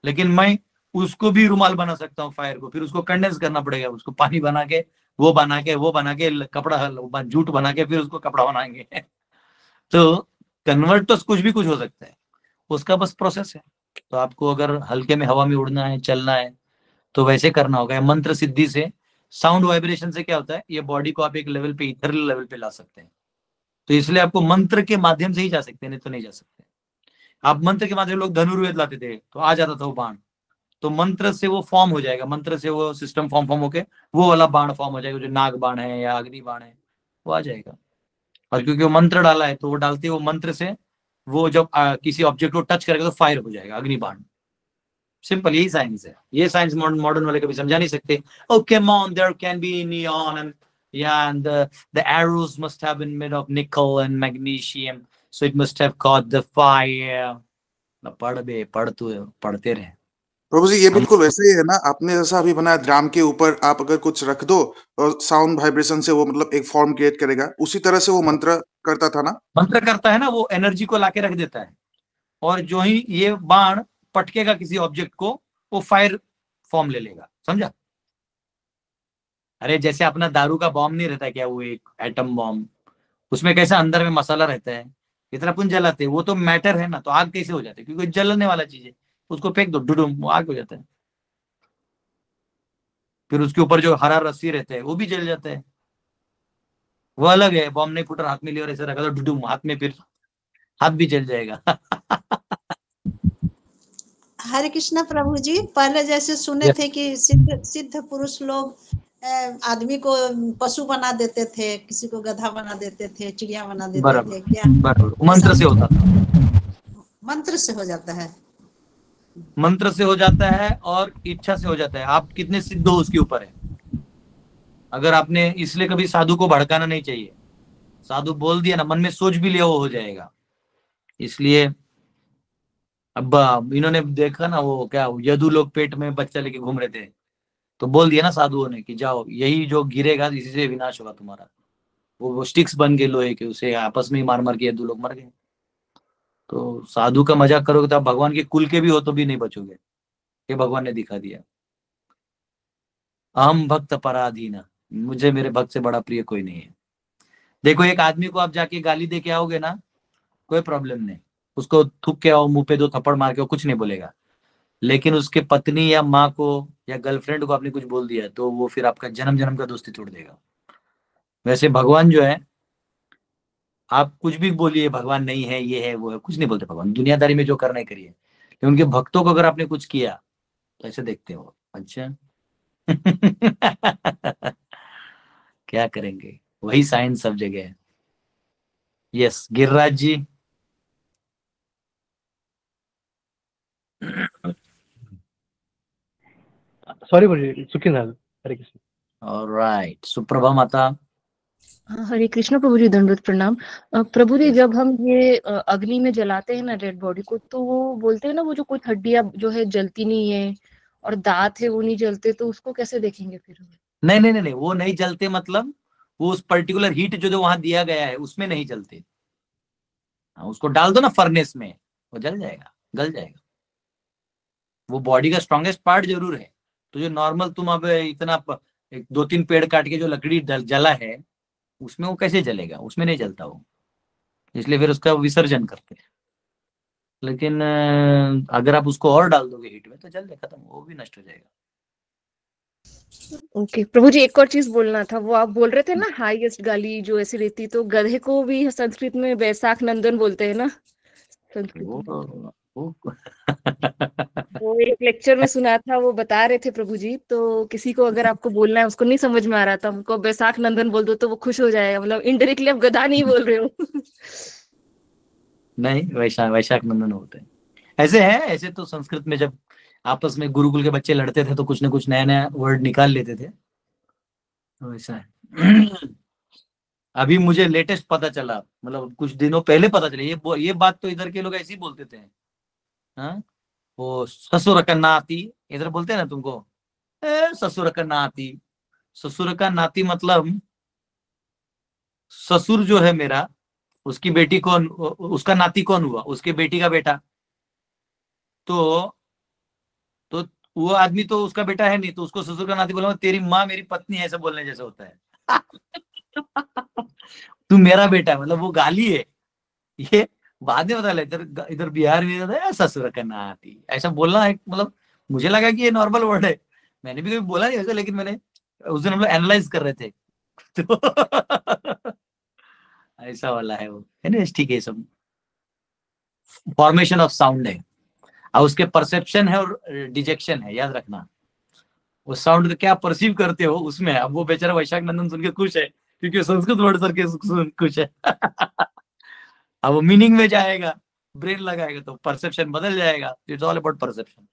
Speaker 3: लेकिन मैं उसको भी रुमाल बना सकता हूँ फायर को, फिर उसको कंडेंस करना पड़ेगा, उसको पानी बना के वो बना के कपड़ा जूट बना के फिर उसको कपड़ा बनाएंगे। तो कन्वर्ट तो कुछ भी कुछ हो सकता है, उसका बस प्रोसेस है। तो आपको अगर हल्के में हवा में उड़ना है, चलना है, तो वैसे करना होगा। मंत्र सिद्धि से, साउंड वाइब्रेशन से क्या होता है, ये बॉडी को आप एक लेवल पे, इथरल लेवल पे ला सकते हैं। तो इसलिए आपको मंत्र के माध्यम से ही जा सकते हैं, नहीं तो नहीं जा सकते। आप मंत्र के माध्यम, लोग धनुर्वेद लाते थे तो आ जाता था वो बाण, तो मंत्र से वो फॉर्म हो जाएगा, मंत्र से वो सिस्टम फॉर्म होके वो वाला बाण फॉर्म हो जाएगा, जो नाग बाण है या अग्नि बाण है वो आ जाएगा। और क्योंकि वो मंत्र डाला है तो वो डालते वो मंत्र से वो जब किसी ऑब्जेक्ट को टच करेगा तो फायर हो जाएगा अग्नि बाण। सिंपल, यही साइंस है। ये साइंस मॉडर्न वाले कभी समझा नहीं सकते। ओके मॉन, there can be neon and and the arrows must have been made of nickel and magnesium, so it must have caught the fire. पढ़ते रहे
Speaker 6: प्रभु जी, ये बिल्कुल वैसे ही है ना, आपने जैसा अभी बनाया ड्राम के ऊपर आप अगर कुछ रख दो और साउंड वाइब्रेशन से वो मतलब एक फॉर्म क्रिएट करेगा, उसी तरह से वो मंत्र करता था ना।
Speaker 3: मंत्र करता है ना, वो एनर्जी को लाके रख देता है, और जो ही ये बाण पटकेगा किसी ऑब्जेक्ट को, वो फायर फॉर्म ले लेगा। समझा? अरे जैसे अपना दारू का बॉम्ब नहीं रहता क्या, वो एक एटम बॉम्ब, उसमें कैसा अंदर में मसाला रहता है, इतना अपन जलाते हैं, वो तो मैटर है ना, तो आग कैसे हो जाती है, क्योंकि जलने वाला चीज है, उसको फेंक दो डुडुम, वो आग हो जाता है। फिर उसके ऊपर जो हरा रस्सी रहता है वो भी जल जाता है, वो अलग है। बॉम्ब नहीं फूटा, हाथ में लिया और ऐसे रखा तो डुडुम हाथ में, फिर हाथ भी जल जाएगा।
Speaker 14: हरे कृष्णा प्रभु जी, पहले जैसे सुने
Speaker 3: Yes.
Speaker 14: थे कि सिद्ध सिद्ध पुरुष लोग आदमी को पशु बना देते थे, किसी को गधा बना देते थे, चिड़िया बना देते
Speaker 3: बराबर
Speaker 14: थे, क्या
Speaker 3: बराबर,
Speaker 14: ऐसा
Speaker 3: मंत्र से होता था,
Speaker 14: मंत्र से हो जाता है?
Speaker 3: मंत्र से हो जाता है और इच्छा से हो जाता है, आप कितने सिद्ध हो उसके ऊपर है। अगर आपने, इसलिए कभी साधु को भड़काना नहीं चाहिए, साधु बोल दिया ना, मन में सोच भी लिया वो हो जाएगा। इसलिए अब इन्होंने देखा ना, वो क्या यदु लोग पेट में बच्चा लेके घूम रहे थे, तो बोल दिया ना साधुओं ने कि जाओ, यही जो गिरेगा इसी से विनाश होगा तुम्हारा। वो स्टिक्स बन गए लोहे के, उसे आपस में ही मार मार के यदु लोग मर गए। तो साधु का मजाक करोगे तो आप भगवान के कुल के भी हो तो भी नहीं बचोगे, ये भगवान ने दिखा दिया। अहम भक्त पराधीन, मुझे मेरे भक्त से बड़ा प्रिय कोई नहीं है। देखो एक आदमी को आप जाके गाली दे के आओगे ना, कोई प्रॉब्लम नहीं, उसको थूक के आओ, मुंह पे 2 थप्पड़ मार के आओ, कुछ नहीं बोलेगा। लेकिन उसके पत्नी या माँ को या गर्लफ्रेंड को आपने कुछ बोल दिया तो वो फिर आपका जन्म जन्म का दोस्ती तोड़ देगा। वैसे भगवान जो है, आप कुछ भी बोलिए, भगवान नहीं है, ये है, वो है, कुछ नहीं बोलते भगवान। दुनियादारी में जो करना है करिए, लेकिन उनके भक्तों को अगर आपने कुछ किया तो ऐसे देखते हो, अच्छा। क्या करेंगे, वही साइंस सब जगह है। यस गिरिराज जी।
Speaker 15: सॉरी प्रभु, चुकी झालं. हरे कृष्ण.
Speaker 3: ऑलराइट, सुप्रभा माता।
Speaker 16: हरे कृष्ण प्रभु जी, दंडवत प्रणाम। प्रभु जी, जब हम ये अग्नि में जलाते हैं ना डेड बॉडी को, तो वो बोलते हैं ना, वो जो कुछ हड्डियां जो है जलती नहीं है और दांत है वो नहीं जलते, तो उसको कैसे देखेंगे फिर?
Speaker 3: नहीं नहीं नहीं नहीं, वो नहीं जलते, मतलब वो उस पर्टिकुलर हीट जो जो वहां दिया गया है उसमें नहीं जलते। उसको डाल दो ना फर्नेस में, वो जल जाएगा, गल जाएगा। वो बॉडी का स्ट्रॉन्गेस्ट पार्ट जरूर है। तो जो नॉर्मल तुम अब इतना 2-3 पेड़ काट के जो लकड़ी जला है, उसमें वो कैसे जलेगा, उसमें नहीं जलता वो, इसलिए फिर उसका विसर्जन करते हैं। लेकिन अगर आप उसको और डाल दोगे हीट में तो जल जाएगा, खत्म, वो भी नष्ट हो जाएगा।
Speaker 16: ओके प्रभु जी, एक और चीज बोलना था। वो आप बोल रहे थे ना हाईएस्ट गाली जो ऐसी रहती, तो गधे को भी संस्कृत में बैसाख नंदन बोलते हैं ना, संस्कृत में। वो एक लेक्चर में सुना था, वो बता रहे थे प्रभु जी, तो किसी को अगर आपको बोलना है, उसको नहीं समझ में आ रहा था, उनको बैसाख नंदन बोल दो तो वो खुश हो जाएगा, मतलब इनडायरेक्टली आप गधा नहीं बोल रहे हो।
Speaker 3: नहीं, वैशाख नंदन होते हैं, ऐसे है। ऐसे तो संस्कृत में जब आपस में गुरुकुल के बच्चे लड़ते थे तो कुछ ना कुछ नया नया वर्ड निकाल लेते थे, तो ऐसा है। अभी मुझे लेटेस्ट पता चला, मतलब कुछ दिनों पहले पता चला, ये बात तो इधर के लोग ऐसे ही बोलते थे। हाँ, वो ससुर का नाती, इधर बोलते हैं ना तुमको, ससुर का नाती। ससुर का नाती मतलब ससुर जो है मेरा, उसकी बेटी कौन, उसका नाती कौन हुआ, उसके बेटी का बेटा। तो वो आदमी तो उसका बेटा है नहीं, तो उसको ससुर का नाती बोला, तेरी माँ मेरी पत्नी है, ऐसा बोलने जैसा होता है। तू मेरा बेटा है, मतलब वो गाली है। ये बाद में पता लगा, इधर इधर बिहार में है ससुर का नाती, ऐसा बोलना है, मतलब मुझे लगा कि ये नॉर्मल वर्ड है, मैंने भी कभी बोला नहीं वैसे, लेकिन मैंने उस दिन हम लोग एनालाइज कर रहे थे, तो ऐसा वाला है वो, है ना। ठीक है, सब फॉर्मेशन ऑफ साउंड है, और उसके परसेप्शन है और डिजेक्शन है, याद रखना। वो साउंड को क्या परसीव करते हो उसमें। अब वो बेचारा वैशाख नंदन सुन के खुश है, क्योंकि संस्कृत वर्ड सर के खुश है। अब वो मीनिंग में जाएगा, ब्रेन लगाएगा तो परसेप्शन बदल जाएगा। It's all about perception.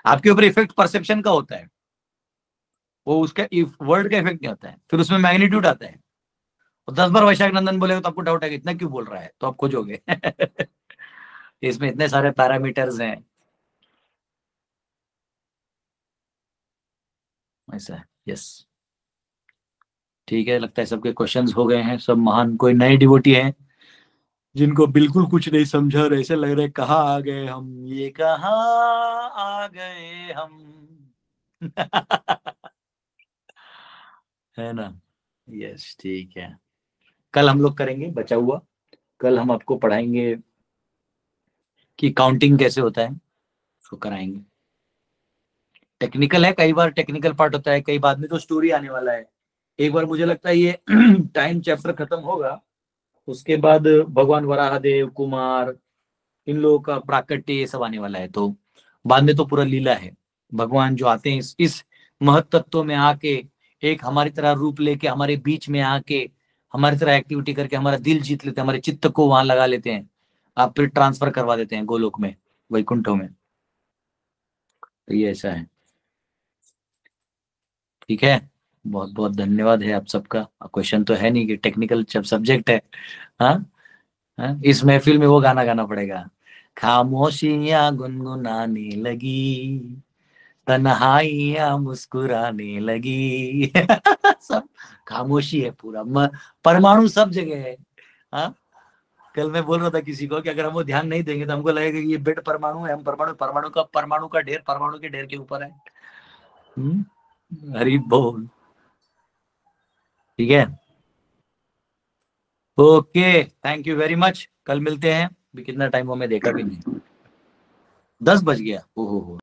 Speaker 3: आपके ऊपर इफेक्ट परसेप्शन का होता है, वो उसका वर्ड का इफेक्ट नहीं होता है, फिर उसमें मैग्नीट्यूड आता है। और 10 बार वैशाख नंदन बोलेगा तो आपको डाउट आएगा, इतना क्यों बोल रहा है, तो आप खोजोगे। इसमें इतने सारे पैरामीटर्स हैं, ऐसा है। यस, ठीक है, लगता है सबके क्वेश्चंस हो गए हैं। सब महान, कोई नए डिवोटी हैं जिनको बिल्कुल कुछ नहीं समझा और ऐसे लग रहा है कहाँ आ गए हम, ये कहाँ आ गए हम। है ना। यस ठीक है, कल हम लोग करेंगे बचा हुआ। कल हम आपको पढ़ाएंगे कि काउंटिंग कैसे होता है, उसको कराएंगे। टेक्निकल है, कई बार टेक्निकल पार्ट होता है, कई बाद में तो स्टोरी आने वाला है। एक बार मुझे लगता है ये टाइम चैप्टर खत्म होगा, उसके बाद भगवान वराहदेव, कुमार, इन लोगों का प्राकट्य ये सब आने वाला है। तो बाद में तो पूरा लीला है। भगवान जो आते हैं इस महत्त्व में आके, एक हमारी तरह रूप लेके हमारे बीच में आके हमारी तरह एक्टिविटी करके हमारा दिल जीत लेते हैं, हमारे चित्त को वहां लगा लेते हैं, आप फिर ट्रांसफर करवा देते हैं गोलोक में, वैकुंठों में। तो ये ऐसा है। ठीक है, बहुत बहुत धन्यवाद है आप सबका। क्वेश्चन तो है नहीं कि टेक्निकल सब्जेक्ट है। हाँ हाँ, इस महफिल में वो गाना गाना पड़ेगा, खामोशियां गुनगुनाने लगी, तन्हाइयां मुस्कुराने लगी। सब खामोशी है पूरा, परमाणु सब जगह है। हाँ, कल मैं बोल रहा था किसी को कि अगर हम वो ध्यान नहीं देंगे तो हमको लगेगा कि ये बेड परमाणु है, हम परमाणु का ढेर परमाणु के ढेर के ऊपर है। हरि बोल। ठीक है, okay, thank you very much. कल मिलते हैं। अभी कितना टाइम हुआ मैं देखा भी नहीं, 10 बज गया। ओहो।